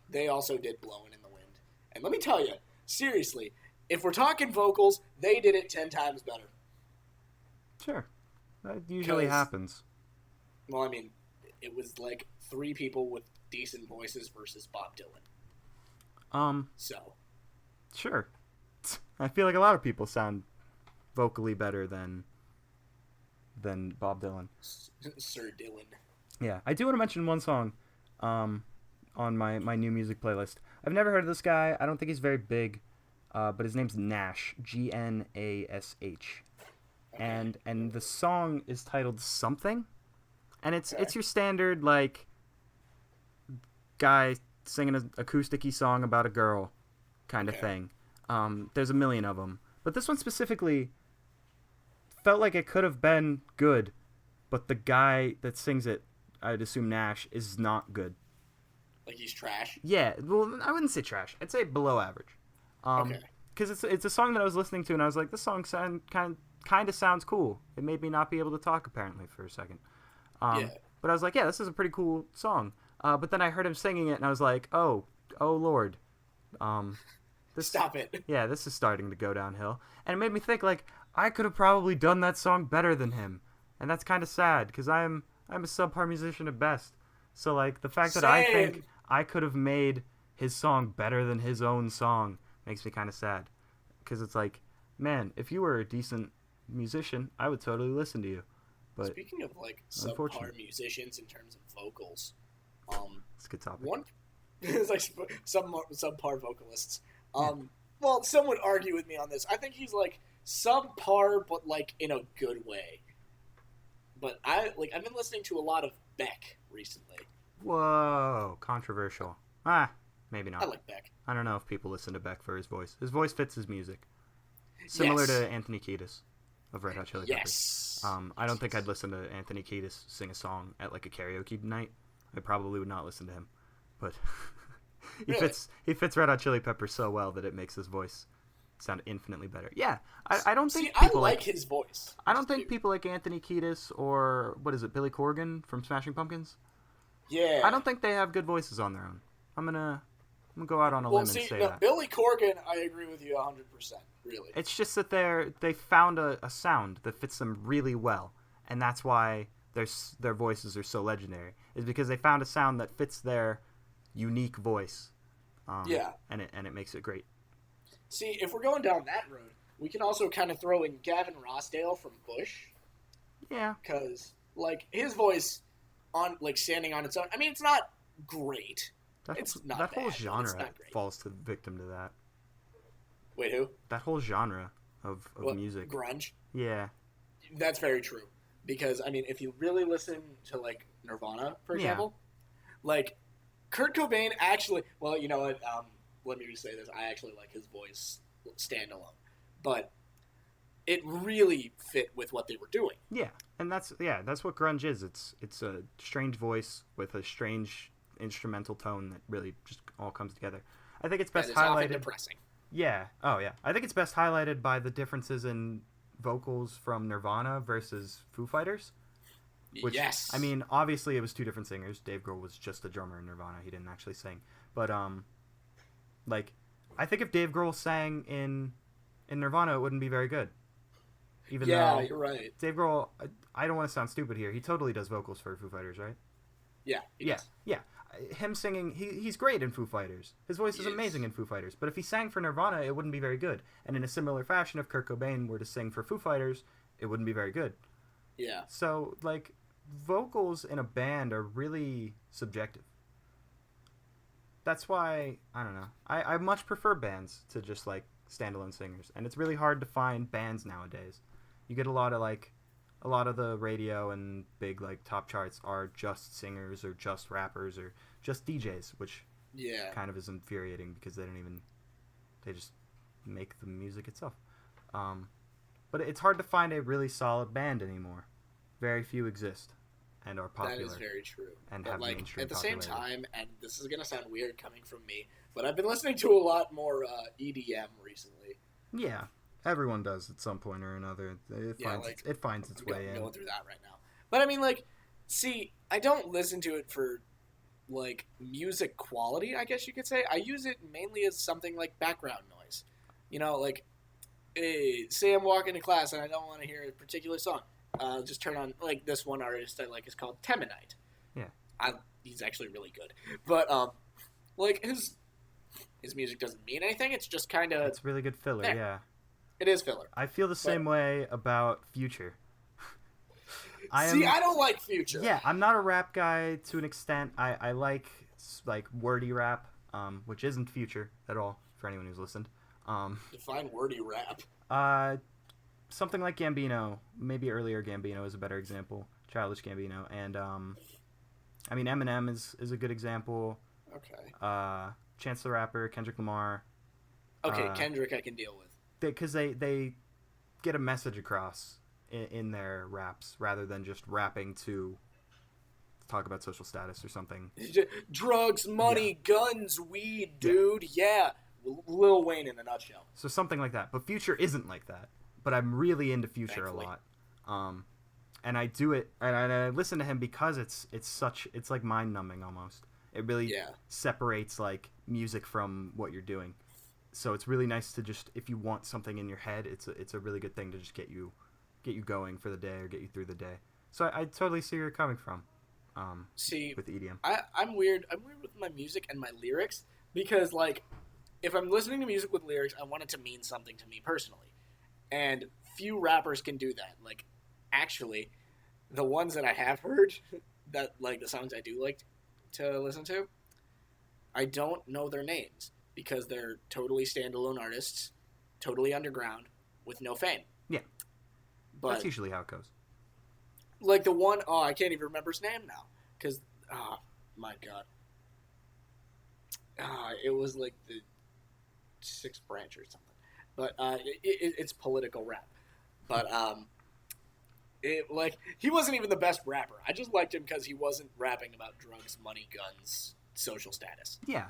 they also did Blowin' in the Wind. And let me tell you, seriously, if we're talking vocals, they did it 10 times better. Sure. That usually happens. Well, I mean, it was like 3 people with decent voices versus Bob Dylan. So. Sure. I feel like a lot of people sound vocally better than Bob Dylan. Sir Dylan. Yeah, I do want to mention one song on my new music playlist. I've never heard of this guy. I don't think he's very big, but his name's Nash, Gnash. And the song is titled Something, and it's your standard, like, guy singing an acoustic-y song about a girl kind of thing. There's a million of them, but this one specifically felt like it could have been good, but the guy that sings it, I'd assume Nash, is not good. Like he's trash? Yeah, well, I wouldn't say trash. I'd say below average. Because it's a song that I was listening to, and I was like, this song kind of sounds cool. It made me not be able to talk, apparently, for a second. But I was like, yeah, this is a pretty cool song. But then I heard him singing it, and I was like, oh Lord. Stop it. Yeah, this is starting to go downhill. And it made me think, like, I could have probably done that song better than him. And that's kind of sad, because I'm I'm a subpar musician at best. So like the fact that I think Same. I could have made his song better than his own song makes me kind of sad. Because it's like, man, if you were a decent musician, I would totally listen to you. But Speaking of like unfortunate. subpar musicians in terms of vocals, It's a good topic. one it's like subpar vocalists. Well, some would argue with me on this. I think he's like subpar, but like in a good way. But I've been listening to a lot of Beck recently. Whoa, controversial. Maybe not. I like Beck. I don't know if people listen to Beck for his voice. His voice fits his music. Similar to Anthony Kiedis of Red Hot Chili Peppers. Yes. I don't think I'd listen to Anthony Kiedis sing a song at like a karaoke night. I probably would not listen to him. But he fits Red Hot Chili Peppers so well that it makes his voice sound infinitely better. Yeah, I don't think people I like his voice. I don't think people like Anthony Kiedis or what is it, Billy Corgan from Smashing Pumpkins? Yeah. I don't think they have good voices on their own. I'm gonna go out on a limb and say that. Billy Corgan, I agree with you 100%. Really. It's just that they found a sound that fits them really well, and that's why their voices are so legendary. Is because they found a sound that fits their unique voice. And it makes it great. See, if we're going down that road, we can also kind of throw in Gavin Rossdale from Bush. Yeah. Because like his voice on like standing on its own. I mean, it's not great. It's not that bad, whole but genre it's not great. falls to victim to that. Wait, who? That whole genre of music. Grunge. Yeah. That's very true. Because I mean, if you really listen to like Nirvana, for example, like Kurt Cobain actually. Well, you know what? Let me just say this. I actually like his voice standalone, but it really fit with what they were doing. Yeah, and that's what grunge is. It's a strange voice with a strange instrumental tone that really just all comes together. I think it's best highlighted. Often depressing. Yeah. Oh yeah. I think it's best highlighted by the differences in vocals from Nirvana versus Foo Fighters. Which, yes. I mean, obviously it was two different singers. Dave Grohl was just a drummer in Nirvana. He didn't actually sing. But like, I think if Dave Grohl sang in Nirvana, it wouldn't be very good. Even though you're right. Dave Grohl, I don't want to sound stupid here. He totally does vocals for Foo Fighters, right? Yeah. Yeah. Him singing, he's great in Foo Fighters. His voice is amazing in Foo Fighters. But if he sang for Nirvana, it wouldn't be very good. And in a similar fashion, if Kurt Cobain were to sing for Foo Fighters, it wouldn't be very good. Yeah. So, like, vocals in a band are really subjective. That's why, I don't know. I much prefer bands to just, like, standalone singers. And it's really hard to find bands nowadays. You get a lot of the radio and big like top charts are just singers or just rappers or just DJs, which kind of is infuriating because they just make the music itself. But it's hard to find a really solid band anymore. Very few exist and are popular. That is very true. And but have like mainstream at the same popularity. time, and this is gonna sound weird coming from me, but I've been listening to a lot more EDM recently. Yeah. Everyone does at some point or another. It finds its way in. Going through that right now. But I mean, like, see, I don't listen to it for, like, music quality, I guess you could say. I use it mainly as something like background noise. You know, like, say I'm walking to class and I don't want to hear a particular song. Just turn on, like, this one artist I like is called Teminite. Yeah. He's actually really good. But, like, his music doesn't mean anything. It's just kind of... It's really good filler, yeah. It is filler. I feel the same way about Future. I don't like Future. Yeah, I'm not a rap guy to an extent. I like wordy rap, which isn't Future at all for anyone who's listened. Define wordy rap. Something like Gambino, maybe earlier Gambino is a better example. Childish Gambino, and I mean Eminem is a good example. Okay. Chance the Rapper, Kendrick Lamar. Okay, Kendrick I can deal with. Because they get a message across in their raps rather than just rapping to talk about social status or something. Drugs, money, guns, weed, dude. Yeah. Lil Wayne in a nutshell. So something like that. But Future isn't like that. But I'm really into Future a lot. And I do it, and I listen to him because it's like mind numbing almost. It really separates like music from what you're doing. So it's really nice to just, if you want something in your head, it's a really good thing to just get you going for the day or get you through the day. So I totally see where you're coming from. See, With EDM. I'm weird. I'm weird with my music and my lyrics because, like, if I'm listening to music with lyrics, I want it to mean something to me personally. And few rappers can do that. Like, actually, the ones that I have heard, that like the songs I do like to listen to, I don't know their names because they're totally standalone artists, totally underground, with no fame. Yeah, But that's usually how it goes. like the one, oh, I can't even remember his name now because, oh my god, it was like the Sixth Branch or something. But it's political rap. But he wasn't even the best rapper. I just liked him because he wasn't rapping about drugs, money, guns, social status. Yeah.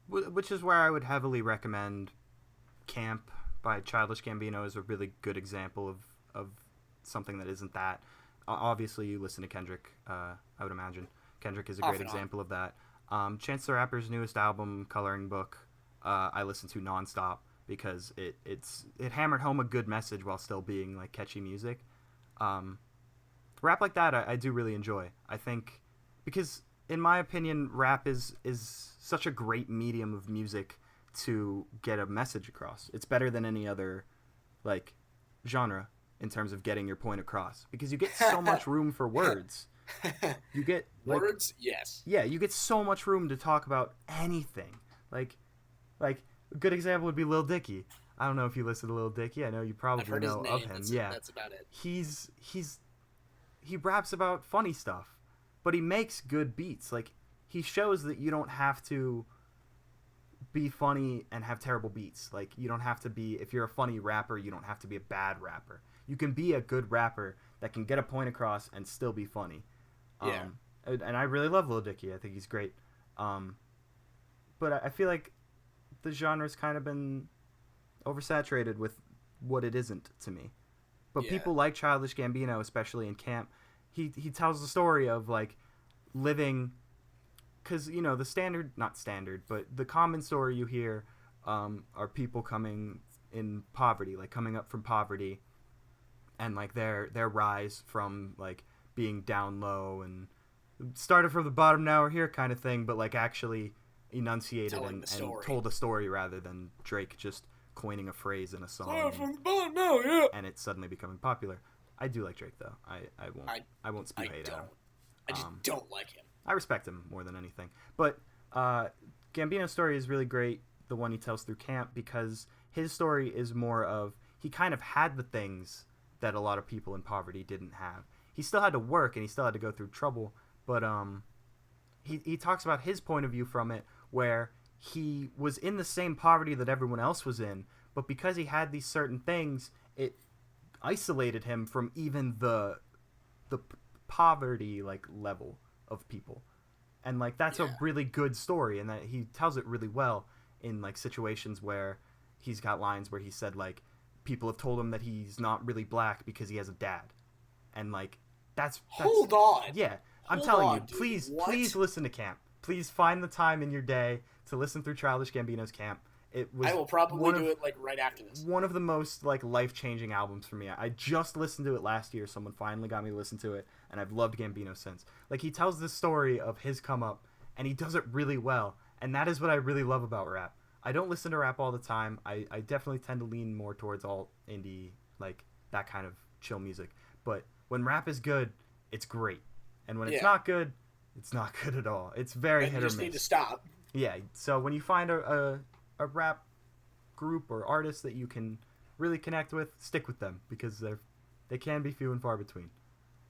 Which is where I would heavily recommend Camp by Childish Gambino is a really good example of something that isn't that. Obviously, you listen to Kendrick, I would imagine. Kendrick is a great example of that. Chance the Rapper's newest album, Coloring Book, I listen to nonstop because it hammered home a good message while still being like catchy music. Rap like that I do really enjoy. I think because in my opinion rap is such a great medium of music to get a message across. It's better than any other like genre in terms of getting your point across because you get so much room for words. You get words, yes. Yeah, you get so much room to talk about anything. Like a good example would be Lil Dicky. I don't know if you listen to Lil Dicky. I know you probably know of him. That's about it. He raps about funny stuff, but he makes good beats. Like he shows that you don't have to be funny and have terrible beats. Like you don't have to be, if you're a funny rapper, you don't have to be a bad rapper. You can be a good rapper that can get a point across and still be funny. Yeah. And I really love Lil Dicky. I think he's great. But I feel like the genre's kind of been oversaturated with what it isn't to me. But people like Childish Gambino, especially in Camp, he tells the story of like living, because you know not standard, but the common story you hear are people coming in poverty, like coming up from poverty, and like their rise from like being down low and started from the bottom, now we're here kind of thing, but like actually enunciated and told a story rather than Drake just coining a phrase in a song from the bottom now, yeah. and it suddenly becoming popular. I do like Drake though. I won't spew hate at him. I just don't like him. I respect him more than anything. But Gambino's story is really great, the one he tells through Camp, because his story is more of he kind of had the things that a lot of people in poverty didn't have. He still had to work and he still had to go through trouble, but he talks about his point of view from it, where he was in the same poverty that everyone else was in, but because he had these certain things, it isolated him from even the poverty like level of people. And like that's a really good story, and that he tells it really well in like situations where he's got lines where he said like people have told him that he's not really black because he has a dad, and like that's hold on. Yeah, I'm telling you, please listen to Camp. Please find the time in your day to listen through Childish Gambino's Camp. It was I will probably do it like right after this. One of the most like life-changing albums for me. I just listened to it last year. Someone finally got me to listen to it, and I've loved Gambino since. Like he tells this story of his come up, and he does it really well. And that is what I really love about rap. I don't listen to rap all the time. I definitely tend to lean more towards alt indie, like that kind of chill music. But when rap is good, it's great. And when it's not good, it's not good at all. It's very hit or miss. You just need to stop. Yeah, so when you find a rap group or artist that you can really connect with, stick with them, because they can be few and far between.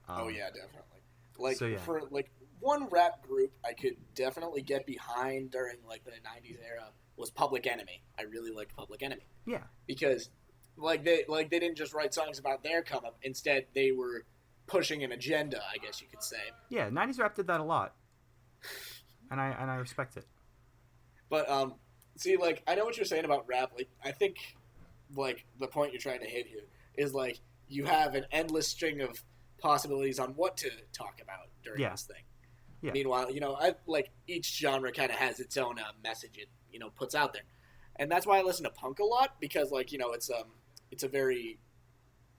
Oh yeah, definitely. Like for like one rap group I could definitely get behind during like the 90s era was Public Enemy. I really liked Public Enemy. Yeah. Because they didn't just write songs about their come up. Instead, they were pushing an agenda, I guess you could say. Yeah, 90s rap did that a lot. And I respect it. But see, like, I know what you're saying about rap. Like, I think, like, the point you're trying to hit here is, like, you have an endless string of possibilities on what to talk about during this thing. Yeah. Meanwhile, you know, like, each genre kind of has its own message it, you know, puts out there. And that's why I listen to punk a lot, because, like, you know, it's a very,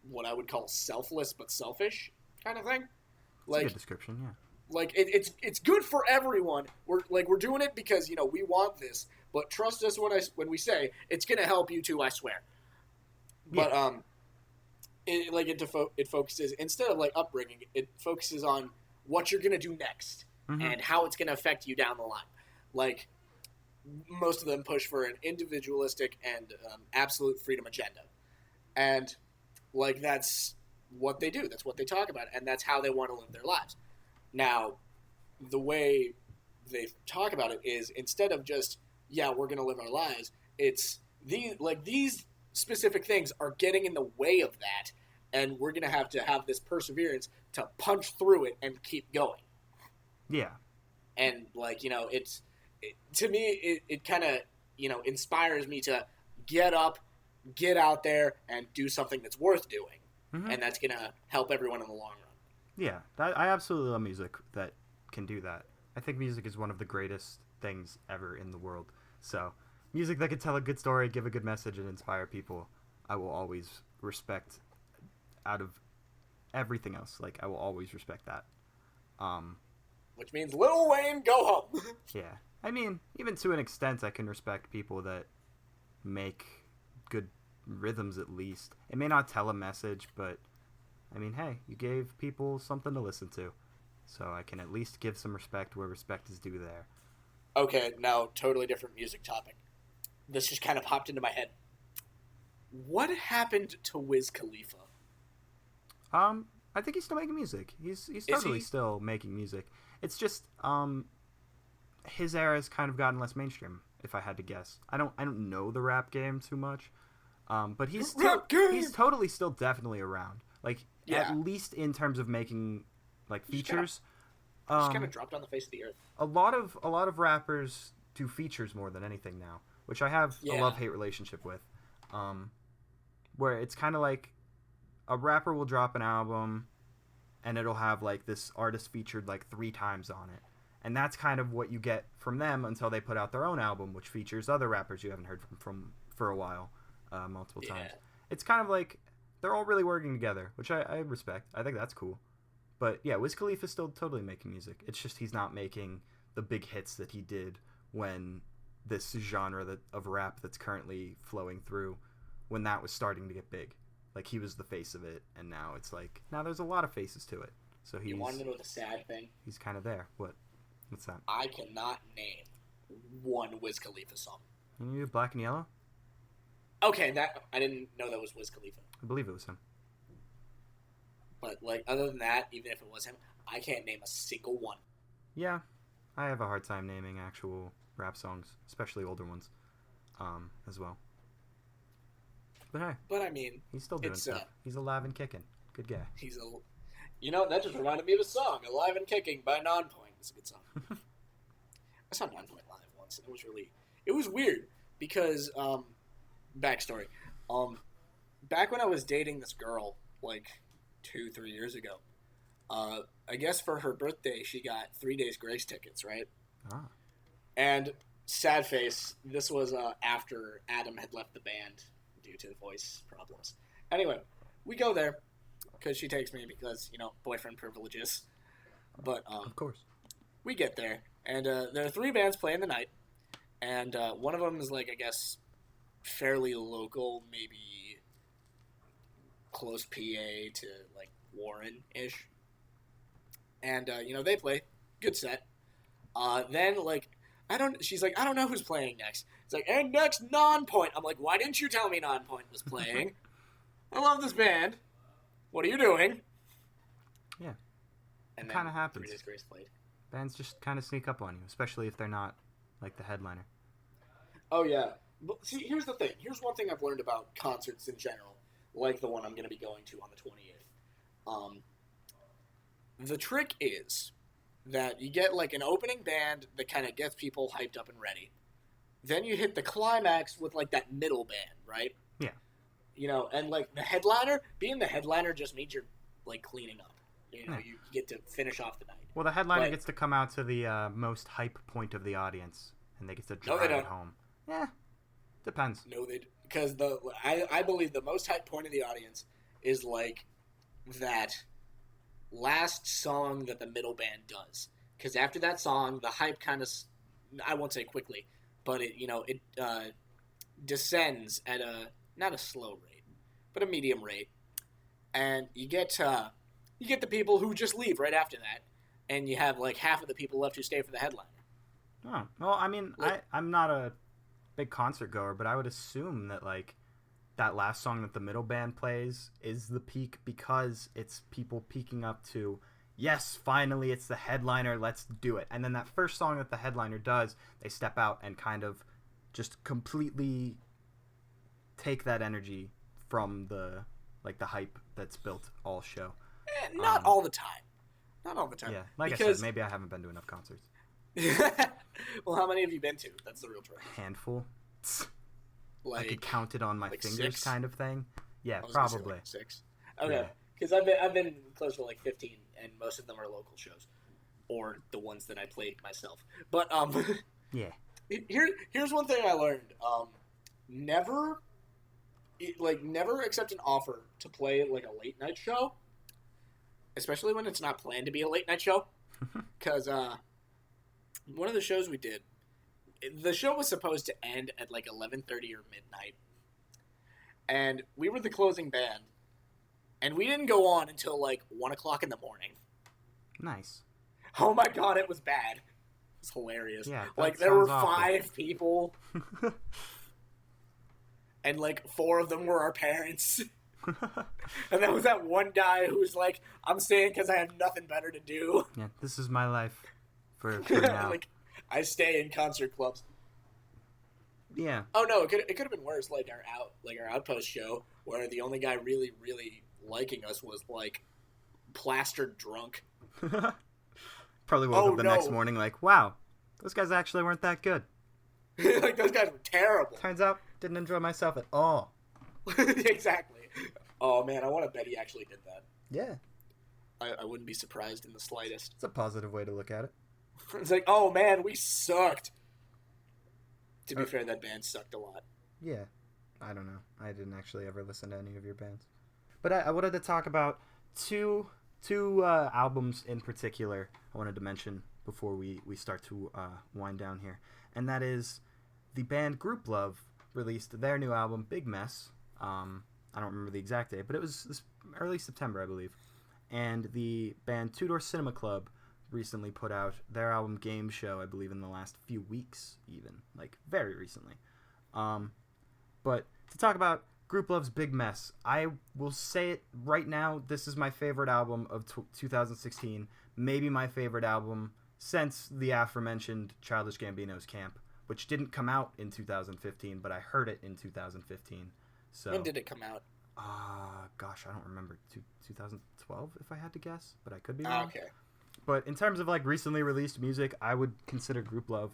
what I would call selfless but selfish kind of thing. It's a good description, yeah. Like it's good for everyone. We're doing it because we want this, but trust us when we say it's gonna help you too. I swear. But it focuses, instead of like upbringing, it focuses on what you're gonna do next and how it's gonna affect you down the line. Like most of them push for an individualistic and absolute freedom agenda, and like that's what they do. That's what they talk about, and that's how they want to live their lives. Now, the way they talk about it is, instead of just, we're going to live our lives, it's these specific things are getting in the way of that, and we're going to have this perseverance to punch through it and keep going. Yeah. And, to me, it kind of, inspires me to get up, get out there, and do something that's worth doing. And that's going to help everyone in the long run. Yeah, I absolutely love music that can do that. I think music is one of the greatest things ever in the world. So, music that can tell a good story, give a good message, and inspire people, I will always respect out of everything else. Like, I will always respect that. Which means Lil Wayne, go home! Yeah. I mean, even to an extent, I can respect people that make good rhythms at least. It may not tell a message, but I mean, hey, you gave people something to listen to. So I can at least give some respect where respect is due there. Okay, now, totally different music topic. This just kind of popped into my head. What happened to Wiz Khalifa? I think he's still making music. He's totally still making music. It's just, his era has kind of gotten less mainstream, if I had to guess. I don't know the rap game too much. But he's totally still definitely around. Like, at least in terms of making, like, features. Just kind of dropped on the face of the earth. A lot of rappers do features more than anything now, which I have a love-hate relationship with. Where it's kind of like a rapper will drop an album and it'll have, like, this artist featured, like, 3 times on it. And that's kind of what you get from them until they put out their own album, which features other rappers you haven't heard from for a while, multiple times. It's kind of like they're all really working together, which I respect. I think that's cool. But yeah, Wiz Khalifa's still totally making music. It's just he's not making the big hits that he did when this genre of rap that's currently flowing through, when that was starting to get big. Like, he was the face of it, and now it's like, now there's a lot of faces to it. So he's... You want to know the sad thing? He's kind of there. What's that? I cannot name one Wiz Khalifa song. You do Black and Yellow? Okay, that I didn't know that was Wiz Khalifa. I believe it was him. But, like, other than that, even if it was him, I can't name a single one. Yeah, I have a hard time naming actual rap songs, especially older ones, as well. But I mean, he's still doing stuff. He's alive and kicking. Good guy. That just reminded me of a song, "Alive and Kicking" by Nonpoint. It's a good song. I saw Nonpoint live once, and it was weird because backstory. Back when I was dating this girl, like 2-3 years ago, I guess for her birthday she got 3 days grace tickets, right? Ah. And sad face, this was after Adam had left the band due to voice problems. Anyway, we go there because she takes me because, boyfriend privileges. But of course, we get there, and there are 3 bands playing the night, and one of them is, like, I guess, fairly local, maybe close PA to, like, Warren-ish. And, they play. Good set. Then, like, she's like, I don't know who's playing next. It's like, and next, Nonpoint. I'm like, why didn't you tell me Nonpoint was playing? I love this band. What are you doing? Yeah. And it kind of happens. 3 Days Grace played. Bands just kind of sneak up on you, especially if they're not, like, the headliner. Oh, yeah. But see, here's the thing. Here's one thing I've learned about concerts in general, like the one I'm going to be going to on the 28th. The trick is that you get, like, an opening band that kind of gets people hyped up and ready. Then you hit the climax with, like, that middle band, right? Yeah. And, like, the headliner, being the headliner just means you're, like, cleaning up. You get to finish off the night. Well, the headliner gets to come out to the most hype point of the audience, and they get to drive it home. Yeah, depends. No, because I believe the most hype point of the audience is, like, that, last song that the middle band does. Because after that song, the hype kind of, I won't say quickly, but it descends at not a slow rate, but a medium rate, and you get the people who just leave right after that, and you have like half of the people left who stay for the headliner. Oh, well, I mean, Like, I'm not a big concert goer, but I would assume that like that last song that the middle band plays is the peak because it's people peaking up to, yes, finally it's the headliner, let's do it. And then that first song that the headliner does, they step out and kind of just completely take that energy from the hype that's built all show. not all the time. Not all the time. Yeah, like I because, said, maybe I haven't been to enough concerts. well, how many have you been to? That's the real truth. Handful. Like, I could count it on my fingers, 6? kind of thing. Yeah, I was gonna say, probably. like 6. Okay, because I've been close to like 15, and most of them are local shows, or the ones that I played myself. But Yeah. here's one thing I learned. Never accept an offer to play like a late night show, especially when it's not planned to be a late night show. Because one of the shows we did, the show was supposed to end at like 11:30 or midnight, and we were the closing band, and we didn't go on until like 1 o'clock in the morning. Nice. Oh my god, it was bad. It was hilarious. Yeah, like there were awful. 5 people, and like 4 of them were our parents. And there was that one guy who was like, "I'm staying because I have nothing better to do." Yeah, this is my life for now. Like, I stay in concert clubs. Yeah. Oh no, it could have been worse. Like our outpost show, where the only guy really liking us was like plastered drunk. Probably woke up the next no. morning like, wow, those guys actually weren't that good. Like those guys were terrible. Turns out, didn't enjoy myself at all. Exactly. Oh man, I want to bet he actually did that. Yeah. I wouldn't be surprised in the slightest. It's a positive way to look at it. It's like, oh man, we sucked. To be fair, that band sucked a lot. Yeah. I don't know. I didn't actually ever listen to any of your bands. But I wanted to talk about two albums in particular I wanted to mention before we start to wind down here. And that is the band Group Love released their new album, Big Mess. I don't remember the exact date, but it was this early September, I believe. And the band Two Door Cinema Club recently put out their album Game Show, I believe in the last few weeks even, like very recently. But to talk about Group Love's Big Mess, I will say it right now, this is my favorite album of 2016, maybe my favorite album since the aforementioned Childish Gambino's Camp, which didn't come out in 2015, but I heard it in 2015. So, when did it come out? Gosh, I don't remember. 2012, if I had to guess, but I could be wrong. Okay. But in terms of like recently released music, I would consider Group Love,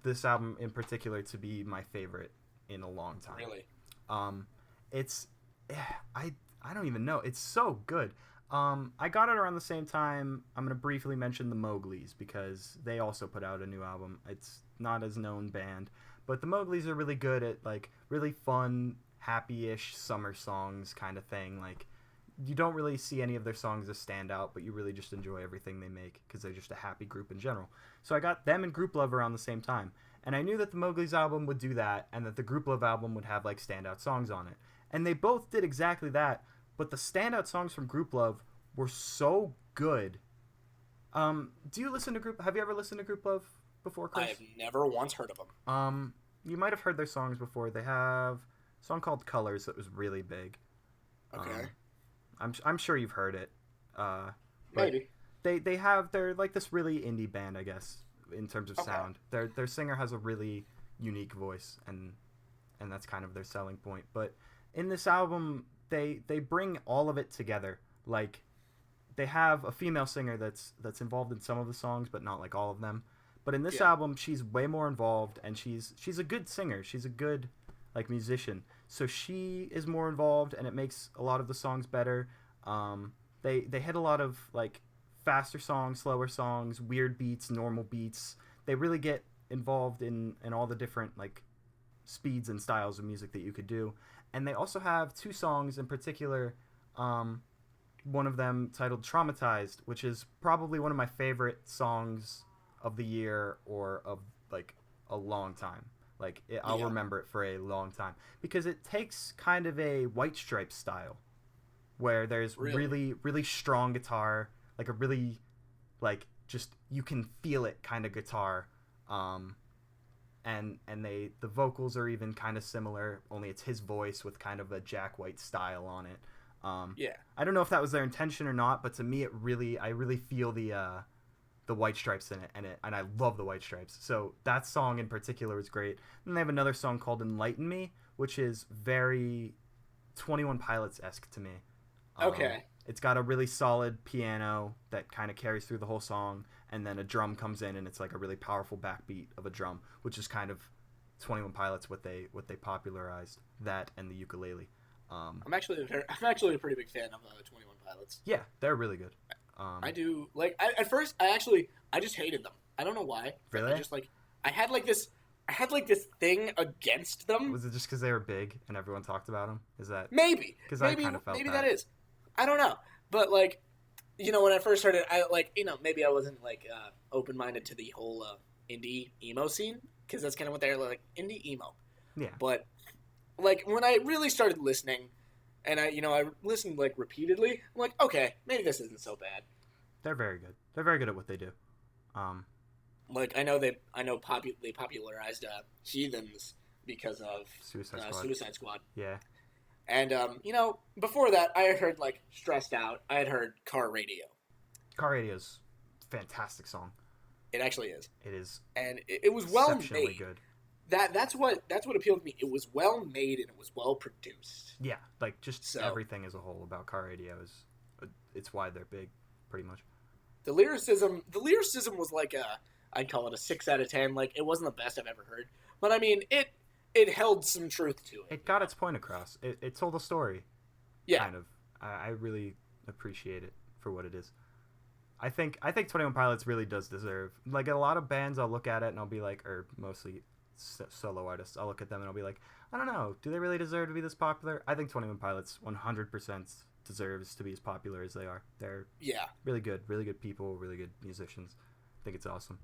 this album in particular, to be my favorite in a long time. Really? It's, I don't even know. It's so good. I got it around the same time. I'm gonna briefly mention the Mowglis because they also put out a new album. It's not as known band, but the Mowglis are really good at like really fun, happy-ish summer songs kind of thing. Like, you don't really see any of their songs as stand out, but you really just enjoy everything they make because they're just a happy group in general. So I got them and Group Love around the same time, and I knew that the Mowglis album would do that and that the Group Love album would have like standout songs on it, and they both did exactly that. But the standout songs from Group Love were so good. Do you listen to Group? Have you ever listened to Group Love before, Chris? I have never once heard of them. You might have heard their songs before. They have a song called Colors that was really big. Okay. I'm sure you've heard it. Maybe. They're like this really indie band, I guess, in terms of Okay. sound. Their singer has a really unique voice, and that's kind of their selling point. But in this album, they bring all of it together. Like, they have a female singer that's involved in some of the songs, but not like all of them. But in this album, she's way more involved, and she's a good singer. She's a good like musician. So she is more involved, and it makes a lot of the songs better. They hit a lot of like faster songs, slower songs, weird beats, normal beats. They really get involved in all the different like speeds and styles of music that you could do. And they also have 2 songs in particular one of them titled "Traumatized," which is probably one of my favorite songs of the year or of like a long time. Like I'll remember it for a long time because it takes kind of a White Stripes style, where there's really really strong guitar, like a really like just you can feel it kind of guitar, and the vocals are even kind of similar, only it's his voice with kind of a Jack White style on it. I don't know if that was their intention or not, but to me I really feel the White Stripes in it, and I love the White Stripes. So that song in particular is great. And they have another song called "Enlighten Me," which is very 21 Pilots-esque to me. Okay. It's got a really solid piano that kind of carries through the whole song, and then a drum comes in, and it's like a really powerful backbeat of a drum, which is kind of 21 Pilots what they popularized, that and the ukulele. I'm actually a pretty big fan of 21 Pilots. Yeah, they're really good. I do at first I just hated them. I don't know why. Really? I just I had this thing against them. Was it just because they were big and everyone talked about them? Is that maybe? Because I kind of felt maybe that is. I don't know, but when I first started, I maybe I wasn't open minded to the whole indie emo scene, because that's kind of what they're like, indie emo. Yeah. But when I really started listening, and I listened repeatedly, I'm like, okay, maybe this isn't so bad. They're very good. They're very good at what they do. I know they popularized Heathens because of Suicide Squad. Yeah. And before that, I had heard Stressed Out. I had heard Car Radio. Car Radio's fantastic song. It actually is. It is. And it was well exceptionally made. Good. That's what appealed to me. It was well made and it was well produced. Yeah, everything as a whole about Car Radio it's why they're big, pretty much. The lyricism was I'd call it a 6 out of 10. It wasn't the best I've ever heard, but I mean it held some truth to it. It got its point across. It told a story. Yeah. Kind of. I really appreciate it for what it is. I think 21 Pilots really does deserve, a lot of bands I'll look at it and I'll be like, or mostly solo artists, I'll look at them and I'll be like, I don't know, do they really deserve to be this popular? I think 21 Pilots 100% deserves to be as popular as they are. They're really good people, really good musicians. I think it's awesome.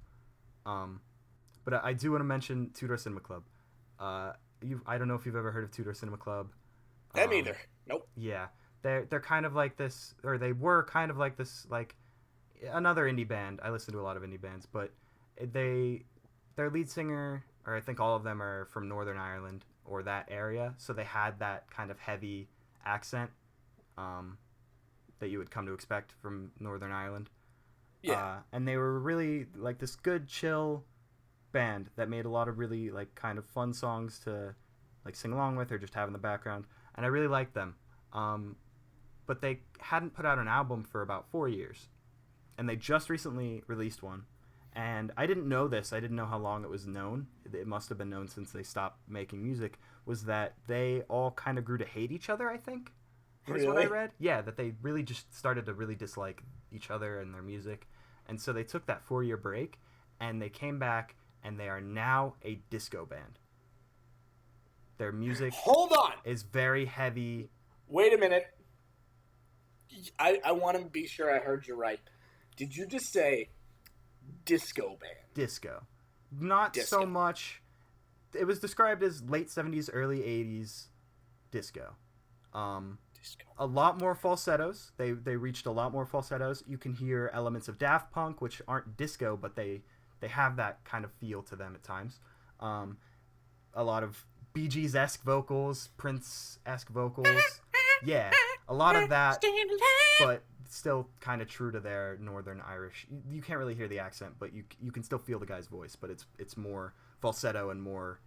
But I do want to mention Two Door Cinema Club. I don't know if you've ever heard of Two Door Cinema Club. Them either. Nope. Yeah, they're kind of like this, or they were kind of like this, another indie band. I listen to a lot of indie bands, but their lead singer, or I think all of them, are from Northern Ireland or that area, so they had that kind of heavy accent that you would come to expect from Northern Ireland. Yeah. And they were really this good chill band that made a lot of really kind of fun songs to sing along with or just have in the background, and I really liked them. But they hadn't put out an album for about 4 years, and they just recently released one. And I didn't know this. I didn't know how long it was known. It must have been known since they stopped making music. Was that they all kind of grew to hate each other, I think. Is what I read. Yeah, that they really just started to really dislike each other and their music. And so they took that 4-year break, and they came back, and they are now a disco band. Their music is very heavy. Wait a minute. I want to be sure I heard you right. Did you just say disco band? Disco. Not disco. So much. It was described as late 70s, early 80s disco. Disco. A lot more falsettos. They reached a lot more falsettos. You can hear elements of Daft Punk, which aren't disco, but they have that kind of feel to them at times. A lot of Bee Gees-esque vocals, Prince-esque vocals. Yeah, a lot of that, but still kind of true to their Northern Irish. You can't really hear the accent, but you can still feel the guy's voice, but it's more falsetto and more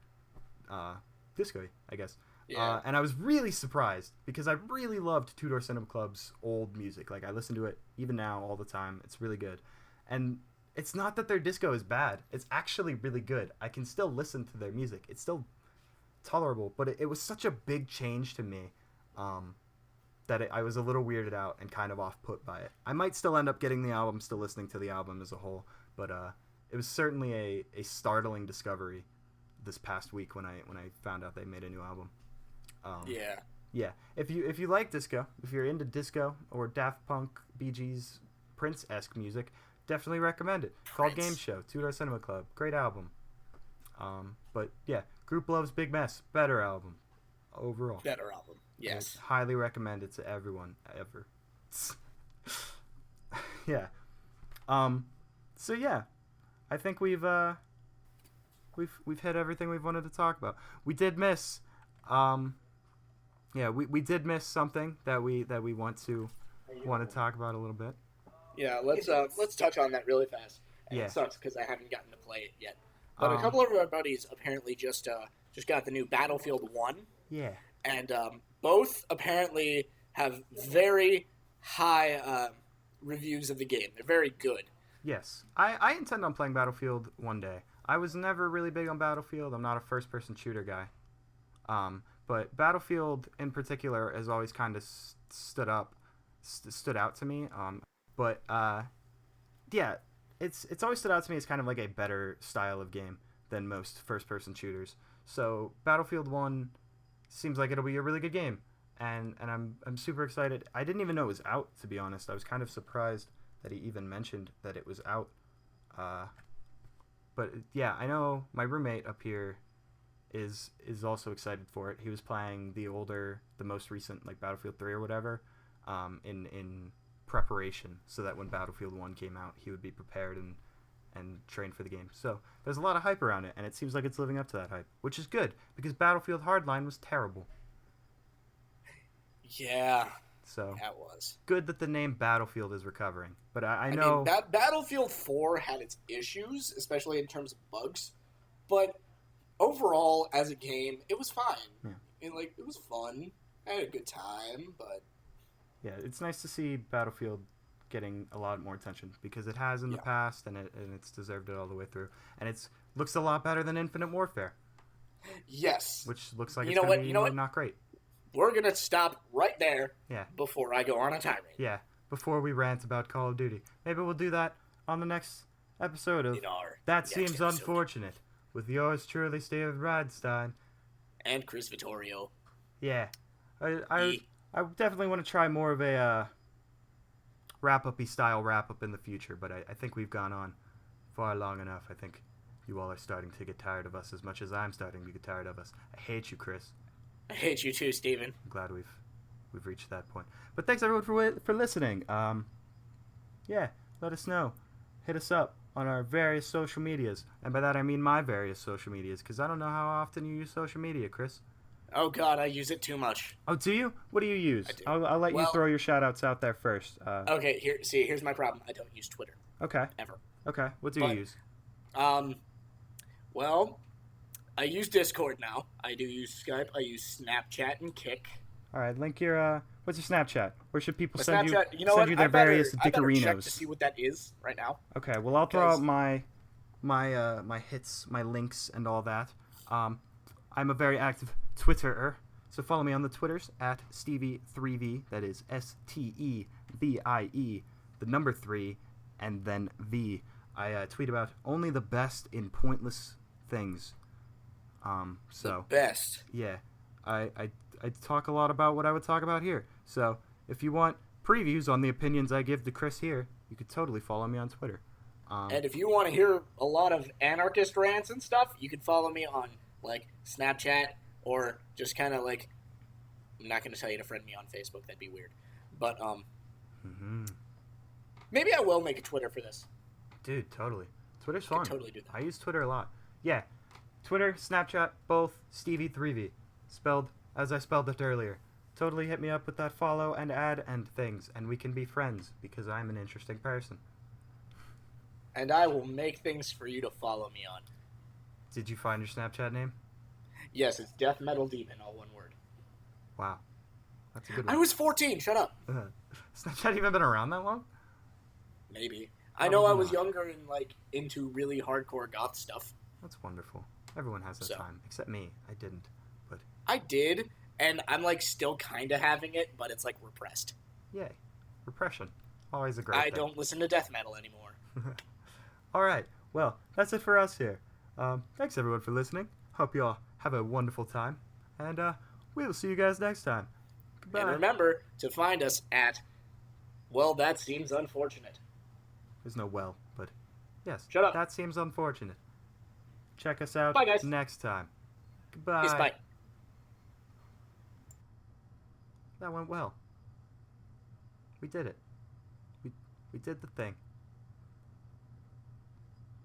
disco-y, I guess. Yeah. And I was really surprised because I really loved Two Door Cinema Club's old music. I listen to it even now all the time. It's really good. And it's not that their disco is bad. It's actually really good. I can still listen to their music. It's still tolerable, but it was such a big change to me that I was a little weirded out and kind of off-put by it. I might still end up getting the album, still listening to the album as a whole, but it was certainly a startling discovery this past week when I found out they made a new album. Yeah. Yeah, if you like disco, if you're into disco or Daft Punk, Bee Gees, Prince-esque music, definitely recommend it. Called Game Prince. Show, Two Door Cinema Club, great album. But yeah, Group Love's Big Mess, better album overall. Better album. I Yes. highly recommend it to everyone ever. Yeah. So yeah, I think we've hit everything we've wanted to talk about. We did miss yeah, we did miss something that we want to talk about a little bit. Yeah, let's touch on that really fast. And Yeah. It sucks because I haven't gotten to play it yet. But a Um, couple of our buddies apparently just got the new Battlefield 1, Yeah. and both apparently have very high reviews of the game. They're very good. Yes. I intend on playing Battlefield one day. I was never really big on Battlefield. I'm not a first-person shooter guy. But Battlefield in particular has always kind of stood out to me. But yeah, it's always stood out to me as kind of like a better style of game than most first-person shooters. So Battlefield 1 seems like it'll be a really good game, and I'm super excited. I didn't even know it was out, to be honest. I was kind of surprised that he even mentioned that it was out. But yeah, I know my roommate up here is also excited for it. He was playing the most recent, like Battlefield 3 or whatever, in preparation, so that when Battlefield 1 came out, he would be prepared and trained for the game. So there's a lot of hype around it, and it seems like it's living up to that hype, which is good, because Battlefield Hardline was terrible. Yeah, So that was. good that the name Battlefield is recovering. But I I know... mean, Battlefield 4 had its issues, especially in terms of bugs, but overall, as a game, it was fine. Yeah. And, it was fun. I had a good time, but... Yeah, it's nice to see Battlefield getting a lot more attention, because it has in the past, and it's deserved it all the way through. And it looks a lot better than Infinite Warfare. Yes. Which looks like You it's know going to be what? not great. We're going to stop right there Yeah. before I go on a tirade. Yeah, before we rant about Call of Duty. Maybe we'll do that on the next episode of In our That next Seems episode. Unfortunate, with yours truly, Steve Radstein. And Chris Vittorio. Yeah. I definitely want to try more of a wrap-up-y style wrap-up in the future, but I think we've gone on far long enough. I think you all are starting to get tired of us as much as I'm starting to get tired of us. I hate you, Chris. I hate you too, Steven. I'm glad we've reached that point. But thanks everyone for listening. Yeah, let us know. Hit us up on our various social medias, and by that I mean my various social medias, because I don't know how often you use social media, Chris. Oh God, I use it too much. Oh, do you? What do you use? I do. I'll let you throw your shout-outs out there first. Okay, here's my problem. I don't use Twitter Okay. ever. Okay. What do you use? Well, I use Discord now. I do use Skype. I use Snapchat and Kick. All right. Link your what's your Snapchat? Where should people send Snapchat, you? you know send what? you their I better various check to dickerinos. see what that is right now. Okay. Well, I'll throw out Because- my hits, my links, and all that. I'm a very active Twitterer, so follow me on the Twitters at Stevie3V. That is STEVIE, the number 3, and then V. I tweet about only the best in pointless things. So The best. yeah, I talk a lot about what I would talk about here. So if you want previews on the opinions I give to Chris here, you could totally follow me on Twitter. And if you want to hear a lot of anarchist rants and stuff, you can follow me on Snapchat or just kind of I'm not going to tell you to friend me on Facebook. That'd be weird. But maybe I will make a Twitter for this. Dude, totally. Twitter's I fun. could totally do that. I use Twitter a lot. Yeah, Twitter, Snapchat, both Stevie3V, spelled as I spelled it earlier. Totally hit me up with that follow and add and things, and we can be friends because I'm an interesting person. And I will make things for you to follow me on. Did you find your Snapchat name? Yes, it's Death Metal Demon, all one word. Wow, that's a good one. I was 14. Shut up. Snapchat even been around that long? Maybe. I know I was not. younger and into really hardcore goth stuff. That's wonderful. Everyone has that So. time, except me. I didn't. But I did, and I'm still kind of having it, but it's repressed. yay, repression, always a great I thing. don't listen to death metal anymore. All right. Well, that's it for us here. Thanks everyone for listening. Hope you all have a wonderful time, and we will see you guys next time. Goodbye. And remember to find us at, well, that seems unfortunate. There's no well, but yes, Shut up. that seems unfortunate. Check us out Bye, guys. next time. Peace, Goodbye. bye. That went well. We did it. We did the thing.